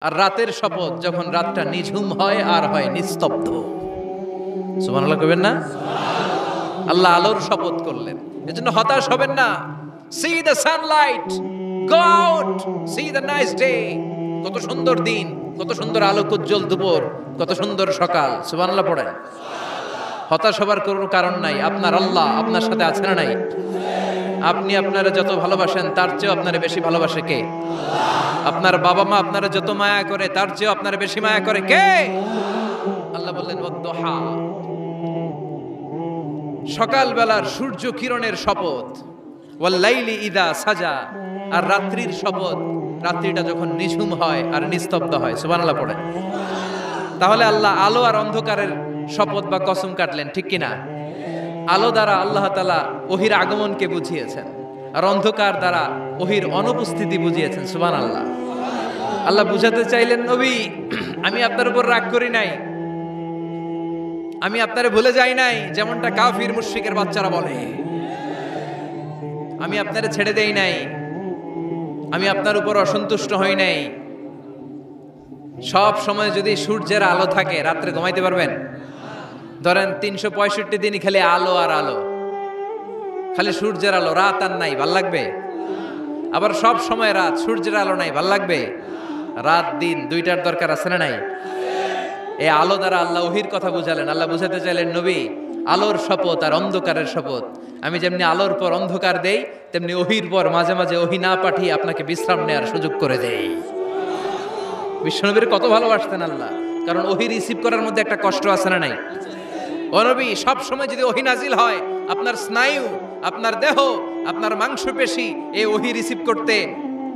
আর রাতের শপথ যখন রাতটা নিঝুম হয় আর হয় নিস্তব্ধ। সুবহানাল্লাহ কইবেন না? আল্লাহ আলোর শপথ করলেন, এজন্য হতাশ হবেন না। C the Sunlight, go out, C the nice day. কত সুন্দর দিন, কত সুন্দর আলোকোজ্জ্বল দুপুর, কত সুন্দর সকাল। সুবহানাল্লাহ পড়েন। হতাশ হবার কোনো কারণ নাই। আপনার আল্লাহ আপনার সাথে আছে না নাই? আপনি আপনারা যত ভালোবাসেন তার চেয়েও আপনারা বেশি ভালোবাসে কে? আপনার বাবা মা আপনারা যত মায়া করে তার চেয়েও আপনারা বেশি মায়া করে কে? আল্লাহ বললেন ওয়াদ-দুহা, সকালবেলার সূর্য কিরণের শপথ, ওয়াল লাইলি ইযা সাজা, আর রাত্রির শপথ, রাত্রিটা যখন নিঝুম হয় আর নিস্তব্ধ হয়। সুবহানাল্লাহ পড়েন। তাহলে আল্লাহ আলো আর অন্ধকারের শপথ বা কসম কাটলেন, ঠিক কিনা? আলো দ্বারা আল্লাহ তাআলা ওহির আগমনকে বুঝিয়েছেন, আর অন্ধকার দ্বারা ওহির অনুপস্থিতি বুঝিয়েছেন। সুবহানাল্লাহ। আল্লাহ বুঝাতে চাইলেন, নবী আমি আপনার উপর রাগ করি নাই, আমি আপনারে ভুলে যাই নাই, যেমনটা কাফির মুশরিকের বাচ্চারা বলে। আমি আপনারে ছেড়ে দেই নাই, আমি আপনার উপর অসন্তুষ্ট হই নাই। সব সময় যদি সূর্যের আলো থাকে, রাত্রে ঘুমাইতে পারবেন? ধরেন 365 দিনই খালি আলো আর আলো, খালি সূর্যের আলো, রাত আর নাই, ভাল লাগবে? আবার সব সময় রাত, সূর্যের আলো নাই, ভাল লাগবে? রাত দিন দুইটার দরকার আছে না নাই? এই আলো দ্বারা আল্লাহ ওহির কথা বুঝালেন। আল্লাহ বুঝাতে চাইলেন, নবী আলোর শপথ আর অন্ধকারের শপথ, আমি যেমনি আলোর পর অন্ধকার দেই, তেমনি ওহির পর মাঝে মাঝে ওহি না পাঠিয়ে আপনাকে বিশ্রাম নেওয়ার সুযোগ করে দেই। বিশ্বনবীর কত ভালোবাসতেন আল্লাহ, কারণ ওহি রিসিভ করার মধ্যে একটা কষ্ট আছে না নাই? ও নবী, সব সময় যদি ওহি নাজিল হয়, আপনার স্নায়ু, আপনার দেহ, আপনার মাংসপেশি এই ওহি রিসিভ করতে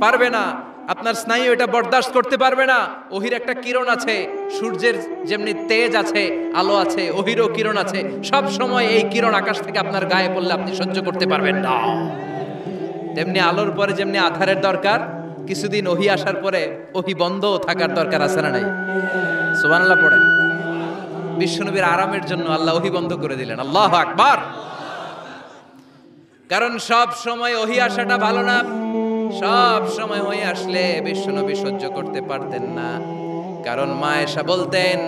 পারবে না, আপনার স্নায়ু এটা বরদাস্ত করতে পারবে না। ওহির একটা কিরণ আছে, সূর্যের যেমনি তেজ আছে, আলো আছে, ওহিরও কিরণ আছে। সব সময় এই কিরণ আকাশ থেকে আপনার গায়ে পড়লে আপনি সহ্য করতে পারবেন না। তেমনি আলোর পরে যেমনি আধারের দরকার, কিছুদিন ওহি আসার পরে ওহি বন্ধও থাকার দরকার আছে না নাই? সুবহানাল্লাহ পড়েন। বিশ্বনবীর আরামের জন্য আল্লাহ ওহি বন্ধ করে দিলেন। আল্লাহু আকবার। কারণ সব সময় ওহি আসাটা ভালো না। সব সময় ওহি আসলে বিশ্বনবী সহ্য করতে পারতেন না। কারণ মা আয়েশা বলতেন,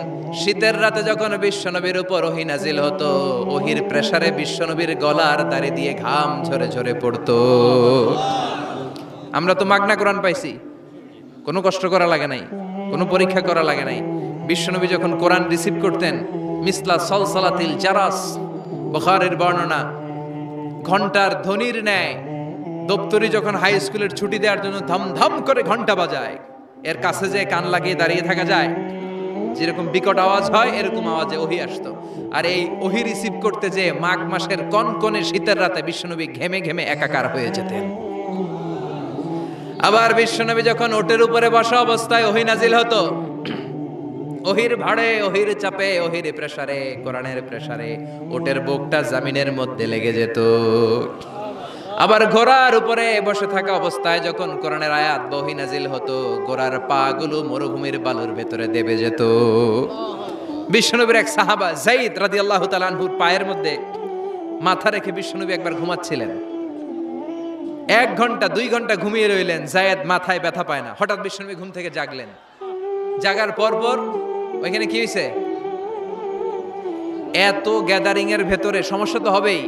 শীতের রাতে যখন বিশ্বনবীর উপর ওহি নাজিল হতো, ওহির প্রেসারে বিশ্বনবীর গলার দাড়ি দিয়ে ঘাম ঝরে ঝরে পড়তো। আমরা তো মাগনা কোরআন পাইছি, কোনো কষ্ট করা লাগে নাই, কোনো পরীক্ষা করা লাগে নাই। বিশ্বনবী যখন কোরআন রিসিভ করতেন, মিসলা সলসলাতিল জারাস, বুখারীর বর্ণনা, ঘন্টার ধ্বনির ন্যায় দপ্তরি যখন হাই স্কুলের ছুটি দেওয়ার জন্য ধমধম করে ঘন্টা বাজায়, এর কাছে যে কান লাগিয়ে দাঁড়িয়ে থাকা যায়, যেরকম বিকট আওয়াজ হয়, এরকম আওয়াজে ওহি আসতো। আর এই ওহি রিসিভ করতে যে মাঘ মাসের কনকনে শীতের রাতে বিশ্বনবী ঘেমে ঘেমে একাকার হয়ে যেতেন। আবার বিশ্বনবী যখন ওটের উপরে বসা অবস্থায় ওহি নাজিল হতো, ওহির ভাড়ে, ওহির চাপে, ওহির প্রেসারে, কোরআনের প্রেসারে ওটের বুকটা জমিনের মধ্যে লেগে যেত। আবার ঘোড়ার উপরে বসে থাকা অবস্থায় যখন কোরআনের আয়াত ওহি নাজিল হতো, ঘোড়ার পা গুলো মরুভূমির বালুর ভেতরে দেবে যেত। বিশ্বনবীর এক সাহাবা যায়েদ রাদিয়াল্লাহু তাআলা আনহুর পায়ের মধ্যে মাথা রেখে বিশ্বনবী একবার ঘুমাচ্ছিলেন। 1 ঘন্টা 2 ঘন্টা ঘুমিয়ে রইলেন, যায়েদ মাথায় ব্যথা পায় না। হঠাৎ বিশ্বনবী ঘুম থেকে জাগলেন। জাগার পর ওইখানে কি হয়েছে? এত গ্যাদারিং এর ভেতরে সমস্যা তো হবেই,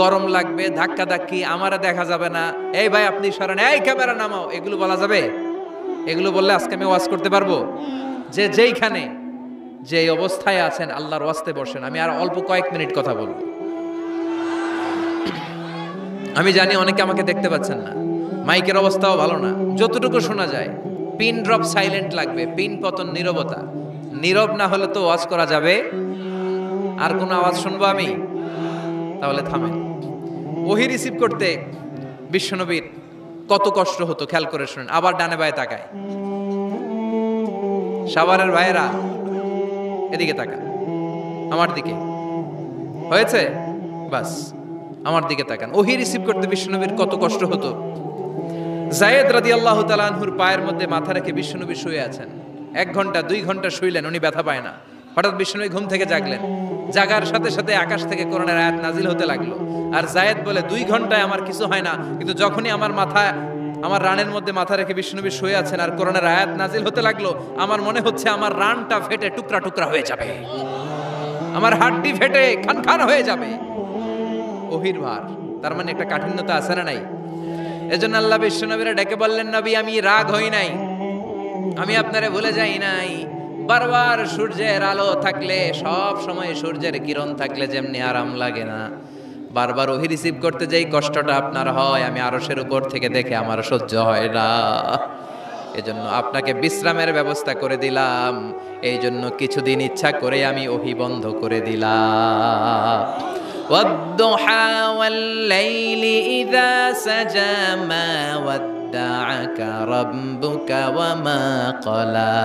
গরম লাগবে, ধাক্কা ধাক্কি, আমারে দেখা যাবে না, এই ভাই আপনি সরেন, এই ক্যামেরা নামাও, এগুলো বলা যাবে? এগুলো বললে আজকে আমি ওয়াজ করতে পারবো? যে যেইখানে যে অবস্থায় আছেন আল্লাহর ওয়াস্তে বসেন। আমি আর অল্প কয়েক মিনিট কথা বলবো। আমি জানি অনেকে আমাকে দেখতে পাচ্ছেন না, মাইকের অবস্থাও ভালো না, যতটুকু শোনা যায় পিন ড্রপ সাইলেন্ট লাগবে, পিন পতন নীরবতা। নীরব না হলে তো ওয়াজ করা যাবে? আর কোনো আওয়াজ শুনবো আমি? তাহলে থামেন। ওহি রিসিভ করতে বিশ্বনবীর কত কষ্ট হতো খেয়াল করে শুনেন। আবার ডানে বায়ে তাকায়, সাভারের ভাইয়েরা এদিকে তাকান, আমার দিকে, হয়েছে? বাস আমার দিকে তাকান। ওহি রিসিভ করতে বিশ্বনবীর কত কষ্ট হতো। যায়েদ রাদিয়াল্লাহু তাআলা আনহুর পায়ের মধ্যে মাথা রেখে বিশ্বনবী শুয়ে আছেন। 1 ঘন্টা 2 ঘন্টা শুইলেন, উনি ব্যথা পায় না। হঠাৎ বিশ্বনবী ঘুম থেকে জাগলেন। জাগার সাথে সাথে আকাশ থেকে কোরআনের আয়াত নাজিল হতে লাগলো। আর যায়েদ বলে, 2 ঘন্টায় আমার কিছু হয় না, কিন্তু যখনই আমার মাথা আমার রানের মধ্যে মাথা রেখে বিশ্বনবী শুয়ে আছেন, আর কোরআনের আয়াত নাজিল হতে লাগলো। আমার মনে হচ্ছে আমার রানটা ফেটে টুকরা টুকরা হয়ে যাবে, আমার হাড্ডি ফেটে খান খান হয়ে যাবে। ওহির ভার, তার মানে একটা কাঠিন্যতা আছে না নাই? এজন্য আল্লাহ বিশ্বনবীরা ডেকে বললেন, নবী আমি রাগ হই নাই, আমি আপনারে ভুলে যাই নাই। বারবার সূর্যের আলো থাকলে, সব সময় সূর্যের কিরণ থাকলে যেমনি আরাম লাগে না, বারবার ওহি রিসিভ করতে যেই কষ্টটা আপনার হয়, আমি আরশের উপর থেকে দেখে আমার সহ্য হয় না। এজন্য আপনাকে বিশ্রামের ব্যবস্থা করে দিলাম, এই জন্য কিছুদিন ইচ্ছা করে আমি ওহি বন্ধ করে দিলাম। ওয়াদ-দুহা ওয়াল-লাইলি ইযা সাজা মা ওয়াদ্দাআকা রাব্বুকা ওয়া মা ক্বালা।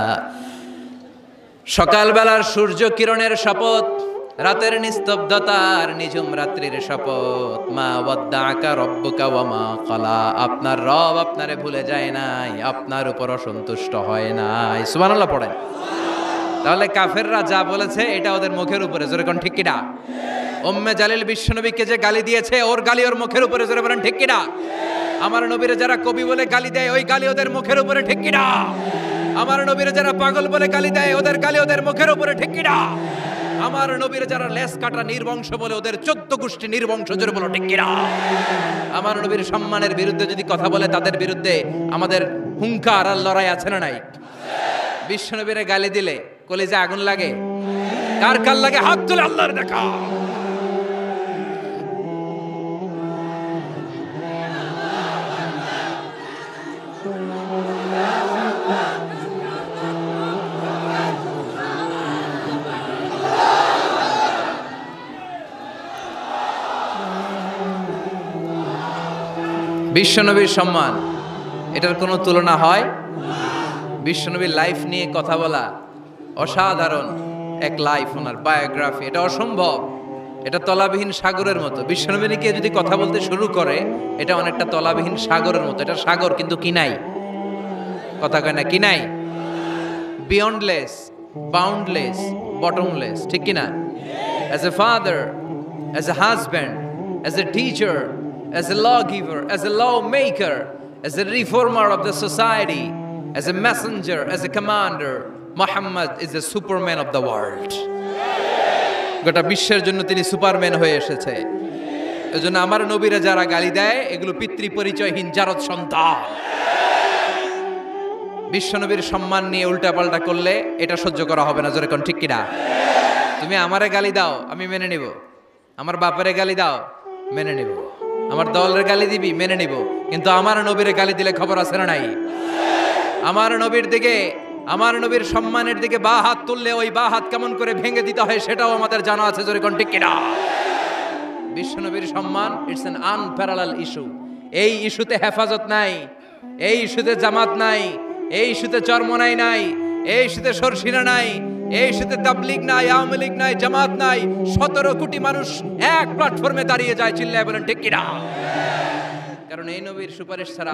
সকালবেলার সূর্য কিরণের শপথ, রাতের নিস্তব্ধতার নিঝুম রাত্রির শপথ। মা ওয়াদ্দাআকা রাব্বুকা ওয়া মা ক্বালা, আপনার রব আপনারে ভুলে যায় নাই, আপনার উপর অসন্তুষ্ট হয় নাই। সুবহানাল্লাহ পড়েন। তাহলে কাফেররা যা বলেছে এটা ওদের মুখের উপরে, জোরে কোন ঠিক কিনা? উম্মে জালিল বিশ্বনবীকে যে গালি দিয়েছে, ওর গালি ওর মুখের উপরে, জোরে বলেন ঠিক কিনা? আমার নবীরে যারা কবি বলে গালি দেয়, ওই গালি ওদের মুখের উপরে, ঠিক কিনা? আমার নবীরে যারা পাগল বলে গালি দেয়, ওদের গালি ওদের মুখের উপরে, ঠিক কিনা? আমার নবীরে যারা লেস কাটা নির্বংশ বলে, ওদের 14 গোষ্ঠী নির্বংশ, জোরে বলো ঠিক কিনা? আমার নবীর সম্মানের বিরুদ্ধে যদি কথা বলে, তাদের বিরুদ্ধে আমাদের হুঙ্কার আর লড়াই আছে না নাই? বিশ্বনবীরে গালি দিলে কলিজা আগুন লাগে? কার কার লাগে? হাত তুলে আল্লাহর দেখা। বিশ্বনবীর সম্মান, এটার কোনো তুলনা হয়? বিশ্বনবীর লাইফ নিয়ে কথা বলা অসাধারণ এক লাইফ, ওনার বায়োগ্রাফি, এটা অসম্ভব, এটা তলাবিহীন সাগরের মতো। বিশ্বনবী নিয়ে যদি কথা বলতে শুরু করে, এটা অনেকটা তলাবিহীন সাগরের মতো। এটা সাগর কিন্তু কি নাই, কথা কয় না, কি নাই? বিয়ন্ডলেস, বাউন্ডলেস, বটমলেস, ঠিক কিনা? As a father, as a husband, as a teacher, as a lawgiver, as a lawmaker, as a reformer of the society, as a messenger, as a commander, Muhammad is the superman of the world. গোটা বিশ্বের জন্য তিনি Superman হয়ে এসেছে। এজন্য আমার নবীরা যারা গালি দেয়, এগুলো পিতৃ পরিচয়হীন জারদ সন্তান। বিশ্বনবীর সম্মান নিয়ে উল্টাপাল্টা করলে এটা সহ্য করা হবে না, জোরে কোন ঠিক কিনা? তুমি আমারে গালি দাও, আমি মেনে নিব। আমার বাপেরে গালি দাও, মেনে নিব। আমার দলের গালি দিবি, মেনে নিব। কিন্তু আমার নবীর গালি দিলে খবর আছে না নাই? আমার নবীর দিকে, আমার নবীর সম্মানের দিকে বা হাত তুললে ওই বা হাত কেমন করে ভেঙে দিতে হয় সেটাও আমাদের জানা আছে, জোরে কোন ঠিক কিনা? বিশ্ব নবীর সম্মান, ইটস অ্যান আনপ্যারালাল ইস্যু। এই ইস্যুতে হেফাজত নাই, এই ইস্যুতে জামাত নাই, এই ইস্যুতে চরমনাই নাই, এই ইস্যুতে সরসিনা নাই, এই ইস্যুতে তাবলীগ নাই, আওয়ামী লীগ নাই, জামাত নাই। 17 কোটি মানুষ এক প্ল্যাটফর্মে দাঁড়িয়ে যায়, চিল্লায় বলেন ঠিক কিনা? কারণ এই নবীর সুপারিশ ছাড়া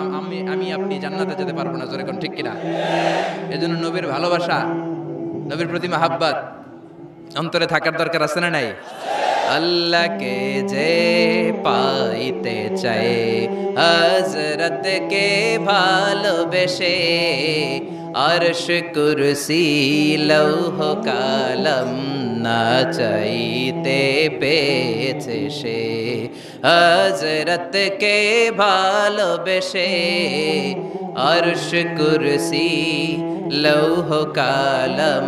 আমি আপনি জান্নাতে যেতে পারবো না, জোরে কোন ঠিক কিনা? এজন্য নবীর ভালোবাসা, নবীর প্রতি মাহাব্বত অন্তরে থাকার দরকার আছে না নাই? আল্লাহকে যে পাইতে চায়, হযরতকে ভালোবেসে, আরশ কুরসি লৌহ কালাম না চাইতে পেয়েছে সে। হযরতকে ভালোবেসে, আরশ কুরসি লৌহ কালাম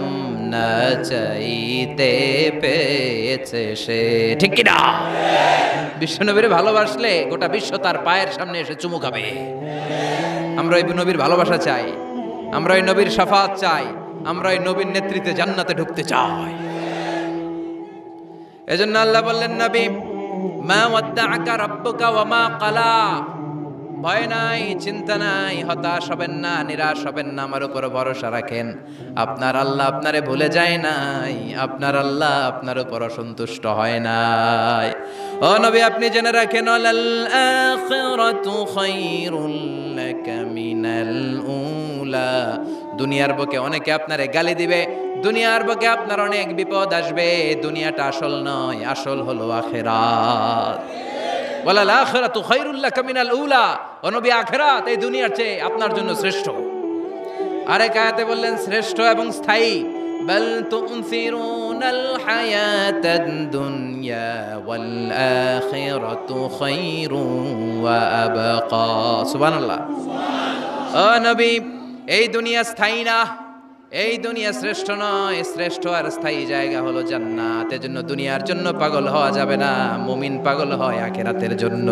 না চাইতে পেয়েছে সে, ঠিক কিনা? বিশ্বনবীর ভালোবাসলে গোটা বিশ্ব তার পায়ের সামনে এসে চুমু খাবে। আমরা এই নবীর ভালোবাসা চাই, আমরা এই নবীর শাফাত চাই, আমরা এই নবীর নেতৃত্বে জান্নাতে ঢুকতে চাই। এজন্য আল্লাহ বললেন, নবী মা ওয়াদ্দাআকা রাব্বুকা ওয়া মা ক্বালা, ভয় নাই, চিন্তা নাই, হতাশ হবেন না, নিরাশ হবেন না, আমার উপর ভরসা রাখেন। আপনার আল্লাহ আপনারে ভুলে যায় নাই, আপনার আল্লাহ আপনার উপর অসন্তুষ্ট হয় নাই। ও নবী আপনি জেনে রাখেন, আল আখিরাতু খায়রুল লাকা মিনাল উলা। দুনিয়ার বুকে অনেকে আপনারে গালি দিবে, দুনিয়ার বুকে আপনার অনেক বিপদ আসবে। দুনিয়াটা আসল নয়, আসল হলো আখিরাত। ওয়ালাল আখিরাতু খায়রুল লাকা মিনাল উলা, ও নবী আখিরাত এই দুনিয়ার চেয়ে আপনার জন্য শ্রেষ্ঠ। আরেক আয়াতে বললেন শ্রেষ্ঠ এবং স্থায়ী, বাল তুনসিরুনাল হায়াতাদ দুনিয়া ওয়াল আখিরাতু খায়রুন ওয়া আবকা। সুবহানাল্লাহ। ও নবী, এই দুনিয়া স্থায়ী না, এই দুনিয়া শ্রেষ্ঠ নয়, শ্রেষ্ঠ আর স্থায়ী জায়গা হলো জান্নাত। এজন্য দুনিয়ার জন্য পাগল হওয়া যাবে না, মুমিন পাগল হয় আখিরাতের জন্য।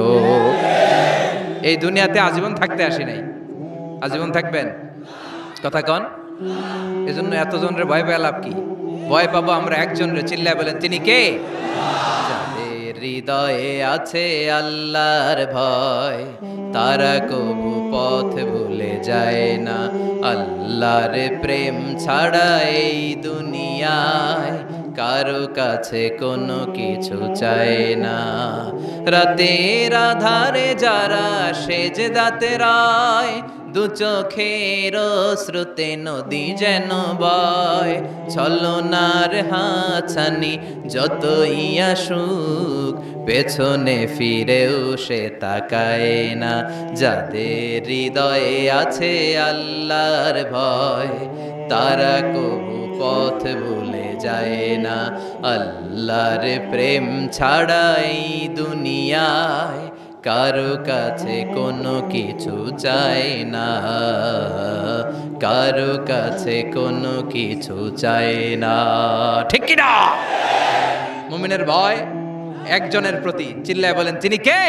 এই দুনিয়াতে আজীবন থাকতে আসি নাই, আজীবন থাকবেন কথা কন। এজন্য এতজনের ভয় পেয়ে লাভ কি? ভয় পাবো আমরা একজনের, চিল্লায় বলেন তিনি কে? যাদের হৃদয়ে আছে আল্লাহর ভয়, তারা কবু পথ ভুলে যায় না। আল্লাহর প্রেম ছাড়া এই দুনিয়ায় কারো কাছে কোনো কিছু চায় না। রাতের আধারে যারা সেজদাতে রায়, দু চোখের শ্রুতে নদী যেন বয়। ছলনার হাছানি যতই আসুক, পেছনে ফিরেও সে তাকায় না। যাদের হৃদয়ে আছে আল্লাহর ভয়, তারা কবু পথ ভুলে যায় না। আল্লাহর প্রেম ছাড়াই দুনিয়ায় কারো কাছে কোনো কিছু চাই না, কারো কাছে কোনো কিছু চাই না। ঠিক কি না? মুমিনের ভয় একজনের প্রতি, চিল্লায় বলেন তিনি কে?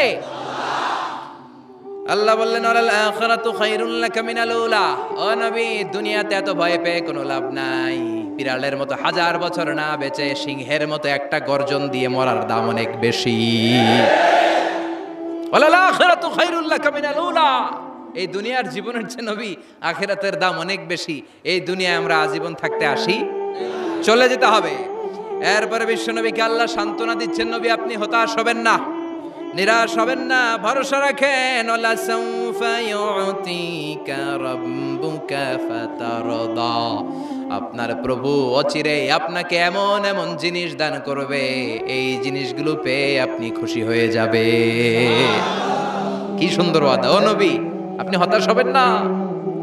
আল্লাহ বললেন ওয়ালাল আখিরাতু খায়রুল লাকা মিনাল উলা। ও নবী, দুনিয়াতে এত ভয় পেয়ে কোনো লাভ নাই। বিড়ালের মতো 1000 বছর না বেঁচে সিংহের মতো একটা গর্জন দিয়ে মরার দাম অনেক বেশি। ওয়ালাল আখিরাতু খায়রুল লাকা মিনাল উলা। এই দুনিয়ার জীবনের চেয়ে নবী আখিরাতের দাম অনেক বেশি। এই দুনিয়ায় আমরা আজীবন থাকতে আসি, চলে যেতে হবে। এরপরে বিশ্বনবীকে আল্লাহ সান্ত্বনা দিচ্ছেন, নবী আপনি হতাশ হবেন না, নিরাশ হবেন না, ভরসা রাখেন। ওয়ালা সাউফা ইউতিকা রাব্বুকা ফাতারদা। আপনার প্রভু অচিরেই আপনাকে এমন এমন জিনিস দান করবে, এই জিনিসগুলো পেয়ে আপনি খুশি হয়ে যাবে। কি সুন্দর ওয়াদা। ও নবী, আপনি হতাশ হবেন না,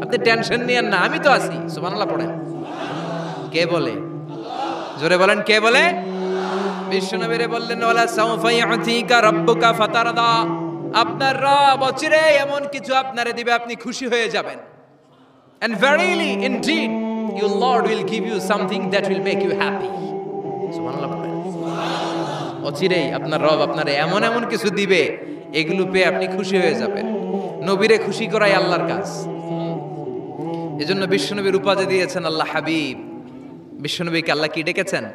আপনি টেনশন নিয়েন না, আমি তো আছি। সুবহানাল্লাহ পড়েন। কে বলে? জোরে বলেন কে বলে? বিশ্বনবীরে বললেন ওয়ালা সাউফা ইউতিকা রাব্বুকা ফাতারদা। আপনার রব অচিরেই এমন কিছু আপনারে দিবে, আপনি খুশি হয়ে যাবেন। And verily indeed your Lord will give you something that will make you happy. সুবহানাল্লাহ বলেন। অচিরেই আপনার রব আপনারে এমন এমন কিছু দিবে, এগুলো পেয়ে আপনি খুশি হয়ে যাবেন। নবীরে খুশি করাই আল্লাহর কাজ। এজন্য বিশ্বনবীর উপাধি দিয়েছেন আল্লাহ হাবিব। বিশ্বনবীকে আল্লাহ কি ডেকেছেন?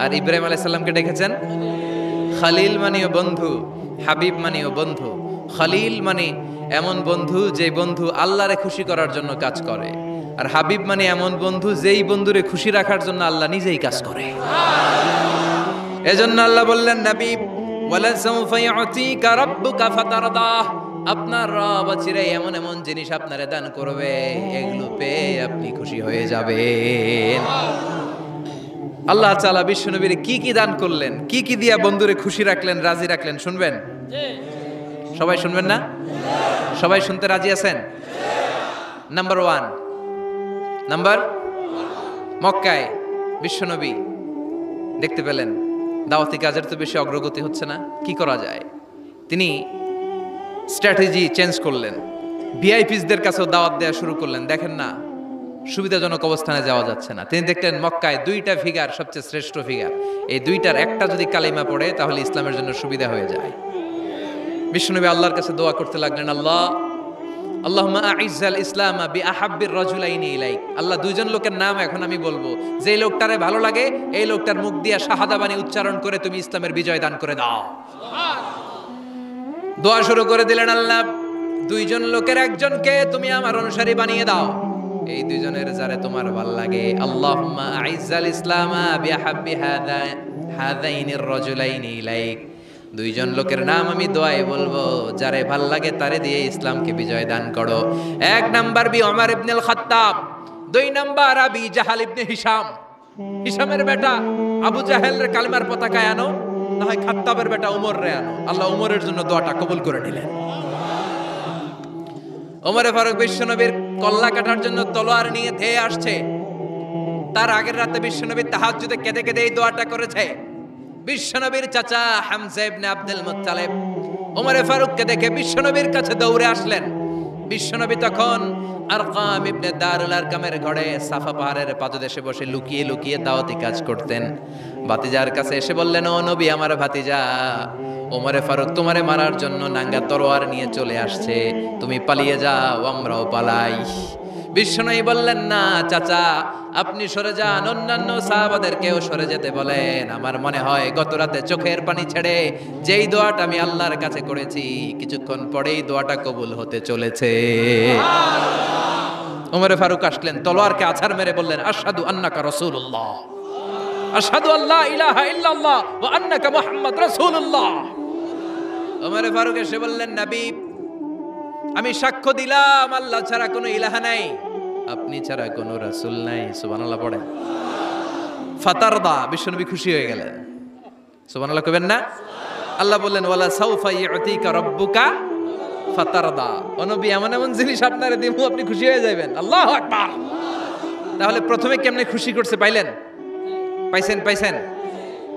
আর ইব্রাহিম আলাইহিস সালামকে ডেকেছেন খালিল, মানেও বন্ধু, হাবিব মানেও বন্ধু। খালিল মানে এমন বন্ধু যে বন্ধু আল্লাহরে খুশি করার জন্য কাজ করে, আর হাবিব মানে এমন বন্ধু যেই বন্ধুরে খুশি রাখার জন্য আল্লাহ নিজেই কাজ করে। এজন্য আল্লাহ বললেন নবী ওয়ালা সাউফা ইউতিকা রাব্বুকা ফাতারদা। আপনার রব চিরে এমন এমন জিনিস আপনারে দান করবে, এগুলো পেয়ে আপনি খুশি হয়ে যাবেন। আল্লাহ তাআলা বিশ্বনবীরে কি কি দান করলেন, কি কি দিয়া বন্ধুরে খুশি রাখলেন, রাজি রাখলেন, শুনবেন? সবাই শুনবেন না? সবাই শুনতে রাজি আছেন? নাম্বার 1, মক্কায় বিশ্বনবী দেখতে পেলেন দাওয়াতি কাজের তো বেশি অগ্রগতি হচ্ছে না, কি করা যায়? তিনি স্ট্র্যাটেজি চেঞ্জ করলেন, ভিআইপিসদের কাছেও দাওয়াত দেওয়া শুরু করলেন। দেখেন না, সুবিধাজনক অবস্থানে যাওয়া যাচ্ছে না। তিনি দেখলেন মক্কায় 2টা ফিগার সবচেয়ে শ্রেষ্ঠ ফিগার, এই 2টার একটা যদি কালিমা পড়ে তাহলে ইসলামের জন্য সুবিধা হয়ে যায়। বিশ্বনবী আল্লাহর কাছে দোয়া করতে লাগলেন, আল্লাহুম্মা আইজ্জাল ইসলামা বিআহাব্বির রাজুলাইনি ইলাইক। আল্লাহ, 2জন লোকের নাম এখন আমি বলবো, যে লোকটারে ভালো লাগে এই লোকটার মুখ দিয়া শাহাদা বাণী উচ্চারণ করে তুমি ইসলামের বিজয় দান করে দাও। দোয়া শুরু করে দিলেন, আল্লাহ 2জন লোকের একজনকে তুমি আমার অনুসারী বানিয়ে দাও, এই 2জনের যারে তোমার ভাল লাগে। আল্লাহুম্মা আইজ্জাল ইসলামা বিআহাব্বি হাযাইনির রাজুলাইনি ইলাইক। 2জন লোকের নাম আমি দোয়ায় বলবো, যারে ভাল লাগে তারে দিয়ে ইসলামকে বিজয় দান করো। 1 নাম্বার ওমর ইবনুল খাত্তাব, 2 নাম্বার আবি জাহাল ইবনে হিশামের বেটা আবু জাহেলের কালিমার পতাকায় আনো, না হয় খাত্তাবের বেটা উমর রে আনো। আল্লাহ উমরের জন্য দোয়াটা কবুল করে নিলেন। ওমরে ফারুক বিশ্বনবীর কল্লা কাটার জন্য তলোয়ার নিয়ে ধেয়ে আসছে। তার আগের রাতে বিশ্বনবী তাহাজ্জুদে কেঁদে কেঁদে এই দোয়াটা করেছে। বিশ্বনবীর চাচা হামজা ইবনে আব্দুল মুত্তালিব ওমরে ফারুককে দেখে বিশ্বনবীর কাছে দৌড়ে আসলেন। বিশ্বনবী তখন আরকাম ইবনে দারুল আরকামের ঘরে সাফা পাহাড়ের পাদদেশে বসে লুকিয়ে লুকিয়ে দাওয়াতি কাজ করতেন। ভাতিজার কাছে এসে বললেন, ও নবী, আমার ভাতিজা ওমরে ফারুক তোমারে মারার জন্য নাঙ্গা তরোয়ার নিয়ে চলে আসছে, তুমি পালিয়ে যাও, আমরাও পালাই। বিশ্বনবী বললেন, না চাচা, আপনি সরে যান, অন্যান্য সাহাবাদেরকেও সরে যেতে বলেন। আমার মনে হয় গত রাতে চোখের পানি ছেড়ে যেই দোয়াটা আমি আল্লাহর কাছে করেছি, কিছুক্ষণ পরেই দোয়াটা কবুল হতে চলেছে। ওমরে ফারুক আসলেন, তলোয়ারকে আছাড় মেরে বললেন, আশহাদু আন্নাকা রাসূলুল্লাহ, আশহাদু আল্লা ইলাহা ইল্লাল্লাহ ওয়া আন্নাকা মুহাম্মদ রাসূলুল্লাহ। ওমরে ফারুক এসে বললেন, নবী, আমি সাক্ষ্য দিলাম আল্লাহ ছাড়া কোনো ইলাহা নাই, আপনি ছাড়া কোনো রাসূল নাই। সুবহানাল্লাহ পড়ে। ফাতারদা, বিশ্বনবী খুশি হয়ে গেলেন। সুবহানাল্লাহ কইবেন না? আল্লাহ বললেন, ওয়ালা সাউফা ইউতিকা রাব্বুকা ফাতারদা। ও নবী, এমন এমন জিনিস আপনারে দিমু, আপনি খুশি হয়ে যাবেন। আল্লাহু আকবার। তাহলে প্রথমে কেমনে খুশি করছে পাইলেন? পাইছেন?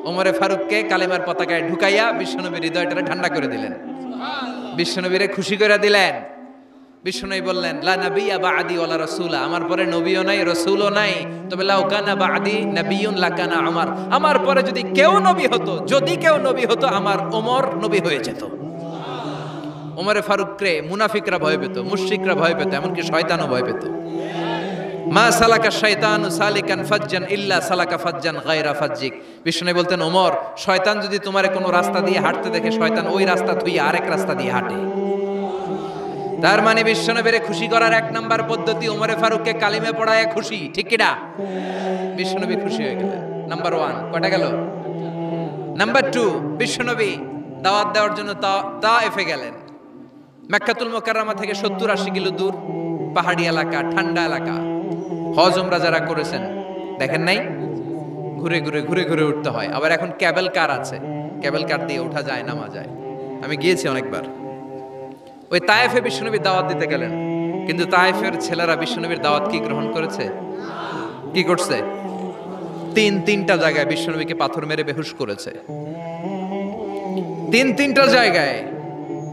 ওমরে ফারুককে কালেমার পতাকায় ঢুকাইয়া বিশ্বনবীর হৃদয়টারে ঠান্ডা করে দিলেন, বিশ্বনবীরে খুশি করে দিলেন। বিশ্বনবী বললেন, লা নাবিয়্যা বা'দি ওয়ালা রাসূলা, আমার পরে নবীও নাই, রাসূলও নাই, তবে লাউ কানা বা'দি নাবিয়্যুন লাকানা উমর, আমার পরে যদি কেউ নবী হতো, আমার ওমর নবী হয়ে যেত। ওমরে ফারুককে মুনাফিকরা ভয় পেত, মুশরিকরা ভয় পেত, এমনকি শয়তানও ভয় পেত। মা সালাকা শাইতানু সালিকান ফাজ্জান ইল্লা সালাকা ফাজ্জান গায়রা ফাজ্জিক। বিষ্ণু বলতেন, ওমর, শয়তান যদি তোমারে কোনো রাস্তা দিয়ে হাঁটতে দেখে, শয়তান ওই রাস্তা ধুইয়া আরেক রাস্তা দিয়ে হাঁটে। তার মানে বিশ্বনবীরে খুশি করার এক নাম্বার পদ্ধতি ওমরে ফারুককে কালিমে পড়ায় খুশি, ঠিক কিনা? বিশ্বনবী খুশি হয়ে গেলেন। নাম্বার 1 কয়টা গেল? নাম্বার 2, বিশ্বনবী দাওয়াত দেওয়ার জন্য তায়েফে গেলেন। মক্কাতুল মুকাররমা থেকে 70-80 কিলো দূর, পাহাড়ি এলাকা, ঠান্ডা এলাকা। হজ উমরা যারা করেছেন দেখেন নাই, ঘুরে ঘুরে উঠতে হয়। আবার এখন ক্যাবেল কার আছে, ক্যাবেল কার দিয়ে ওঠা যায়, নামা যায়। আমি গিয়েছি অনেকবার। ওই তায়েফে বিশ্বনবী দাওয়াত দিতে গেলেন, কিন্তু তায়েফের ছেলেরা বিশ্বনবীর দাওয়াত কি গ্রহণ করেছে? কি করছে? তিনটা জায়গায় বিশ্বনবীকে পাথর মেরে বেহুশ করেছে। তিনটা জায়গায়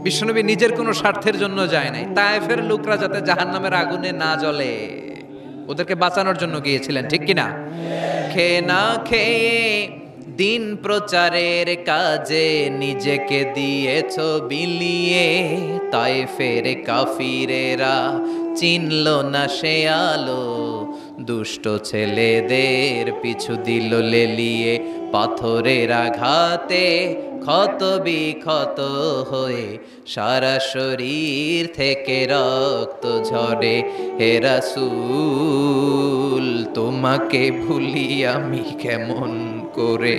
বিশ্বনবী নিজের কোনো স্বার্থের জন্য যায় নাই, তায়েফের লোকরা যাতে জাহান্নামের আগুনে না জ্বলে ওদেরকে বাঁচানোর জন্য গিয়েছিলেন, ঠিক কিনা? খেয়ে না খেয়ে দিন প্রচারের কাজে নিজেকে দিয়েছ বিলিয়ে, তায়েফের কাফিরেরা চিনল না সে আলো, দুষ্ট ছেলেদের পিছু দিল লেলিয়ে, পাথরের আঘাতে ক্ষত বিক্ষত হয়ে সারা শরীর থেকে রক্ত ঝরে। হে রাসূল, তোমাকে ভুলি আমি কেমন করে,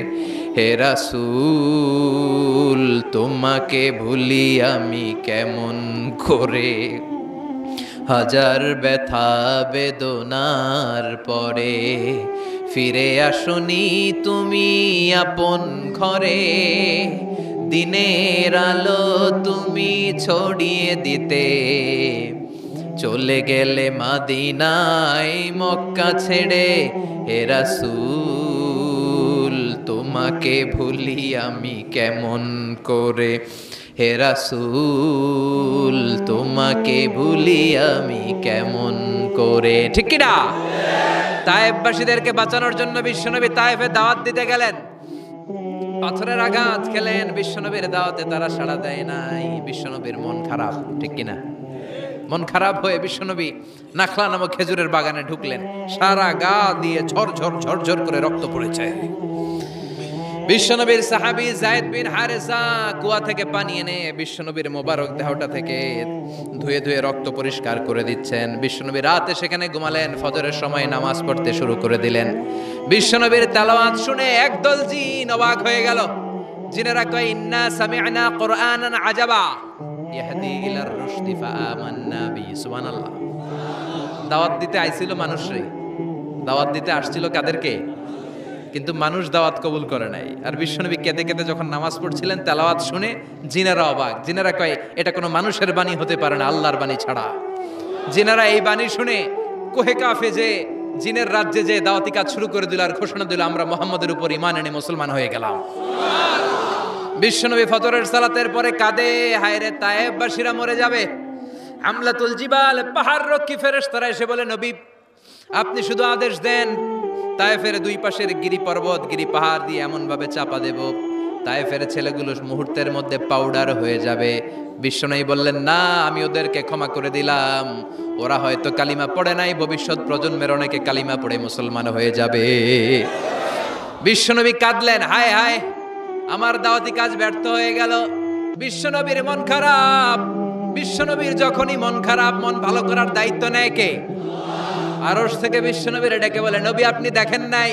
হে রাসূল, তোমাকে ভুলি আমি কেমন করে। হাজার ব্যথা বেদনার পরে ফিরে আসনি তুমি আপন ঘরে, দিনের আলো তুমি ছড়িয়ে দিতে, চলে গেলে মদিনায় মক্কা ছেড়ে। হে রাসূল, তোমাকে ভুলি আমি কেমন করে, হে রাসূল, তোমাকে ভুলি আমি কেমন করে, ঠিক কি না? তায়েফবাসীদেরকে বাঁচানোর জন্য বিশ্বনবী তায়েফে দাওয়াত দিতে গেলেন। পাথরের আঘাত খেলেন, বিশ্বনবীর দাওয়াতে তারা সাড়া দেয় নাই। বিশ্বনবীর মন খারাপ, ঠিক কিনা? মন খারাপ হয়ে বিশ্বনবী নাখলা নামক খেজুরের বাগানে ঢুকলেন। সারা গা দিয়ে ঝরঝর করে রক্ত পড়েছে। বিশ্বনবীর সাহাবী যায়েদ বিন হারেসা কুয়া থেকে পানি এনে বিশ্বনবীর মোবারক দেহটা থেকে ধুয়ে ধুয়ে রক্ত পরিষ্কার করে দিচ্ছেন। বিশ্বনবী রাতে সেখানে ঘুমালেন, ফজরের সময় নামাজ পড়তে শুরু করে দিলেন। বিশ্বনবীর তেলাওয়াত শুনে একদল জিন অবাক হয়ে গেল। জিনেরা কয়, ইন্না সামি'না কুরআনান আজাবা ইয়াহদি ইলার রুশদি ফাআমান্না বি। সুবহানাল্লাহ। দাওয়াত দিতে আইছিল মানুষরে, দাওয়াত দিতে আসছিল কাদেরকে? কিন্তু মানুষ দাওয়াত কবুল করে নাই। আর বিশ্বনবী কেঁদে কেঁদে যখন নামাজ পড়ছিলেন, তেলাওয়াত শুনে জিনেরা অবাক। জিনেরা কয় এটা কোনো মানুষের বাণী হতে পারে না, আল্লাহর বাণী ছাড়া। জিনেরা এই বাণী শুনে কোহে কাফে যে জিনের রাজ্যে যে দাওয়াতি কাজ শুরু করে দিল আর ঘোষণা দিল, আমরা মুহাম্মদের উপর ঈমান এনে মুসলমান হয়ে গেলাম। বিশ্বনবী ফজরের সালাতের পরে কাঁদে, হায়রে তায়েববাসীরা মরে যাবে। হামলাতুল জিবাল, পাহাড় রক্ষী ফেরেশতারা এসে বলে, নবী আপনি শুধু আদেশ দেন, তায়েফের দুই পাশের গিরি পর্বত, গিরি পাহাড় দিয়ে এমন ভাবে চাপা দেব, তায়েফের ছেলেগুলো মুহূর্তের মধ্যে পাউডার হয়ে যাবে। বিশ্বনবী বললেন, না, আমি ওদেরকে ক্ষমা করে দিলাম, ওরা হয়তো কালিমা পড়ে নাই, ভবিষ্যৎ প্রজন্মের অনেকে কালিমা পড়ে মুসলমান হয়ে যাবে। বিশ্বনবী কাঁদলেন, হায় হায় আমার দাওয়াতি কাজ ব্যর্থ হয়ে গেল। বিশ্বনবীর মন খারাপ। বিশ্বনবীর যখনই মন খারাপ, মন ভালো করার দায়িত্ব নেয় কে? আরশ থেকে বিশ্বনবীর ডেকে বলে, নবী আপনি দেখেন নাই,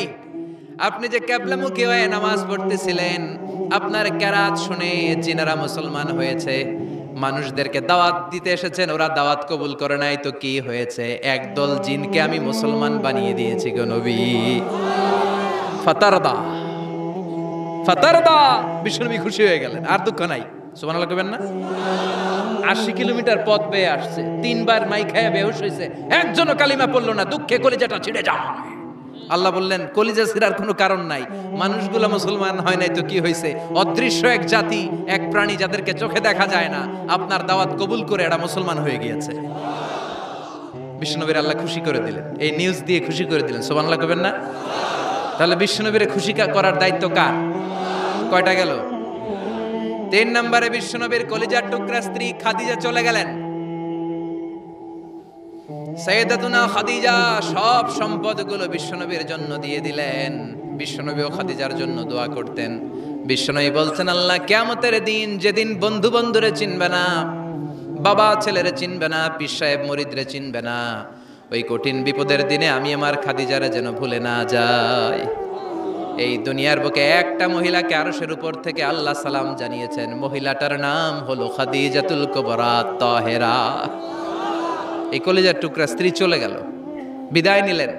আপনি যে কিবলামুখী হয়ে নামাজ পড়তেছিলেন, আপনার কেরাত শুনে জিনেরা মুসলমান হয়েছে। মানুষদেরকে দাওয়াত দিতে এসেছেন, ওরা দাওয়াত কবুল করে নাই, তো কি হয়েছে? একদল জিনকে আমি মুসলমান বানিয়ে দিয়েছি গো নবী। ফাতারদা ফাতারদা, বিশ্বনবী খুশি হয়ে গেলেন, আর দুঃখ নাই। সুবহানাল্লাহ কইবেন না? 80 কিলোমিটার পথ পেয়ে আসছে, 3 বার মাই খায়া বেহুশ হয়েছে, একজনও কালিমা পড়লো না, দুঃখে কলিজাটা ছিঁড়ে যায়। আল্লাহ বললেন, কলিজা ছিঁড়ার কোনো কারণ নাই, মানুষগুলো মুসলমান হয় নাই তো কি হয়েছে? অদৃশ্য এক জাতি, এক প্রাণী যাদেরকে চোখে দেখা যায় না, আপনার দাওয়াত কবুল করে এরা মুসলমান হয়ে গিয়েছে। বিশ্বনবীর আল্লাহ খুশি করে দিলেন, এই নিউজ দিয়ে খুশি করে দিলেন। সুবহানাল্লাহ কইবেন না? তাহলে বিশ্বনবীরে খুশি করার দায়িত্ব কার? কয়টা গেল? 3 নম্বরে বিশ্বনবীর কলিজার টুকরা স্ত্রী খাদিজা চলে গেলেন। সাইয়েদাতুনা খাদিজা সব সম্পদগুলো বিশ্বনবীর জন্য দিয়ে দিলেন। বিশ্বনবীও খাদিজার জন্য দোয়া করতেন। বিশ্বনবী বলছেন, আল্লাহ কিয়ামতের দিন, যেদিন বন্ধু বন্ধুরে চিনবে না, বাবা ছেলেরে চিনবে না, পীর সাহেব মুরিদরে চিনবে না, ওই কঠিন বিপদের দিনে আমি আমার খাদিজারে যেন ভুলে না যাই। এই দুনিয়ার বুকে একটা মহিলাকে আরশের উপর থেকে আল্লাহ সালাম জানিয়েছেন, মহিলাটার নাম হলো খাদিজাতুল কুবরা তাহেরা। এই কলিজার টুকরা স্ত্রী চলে গেল, বিদায় নিলেন।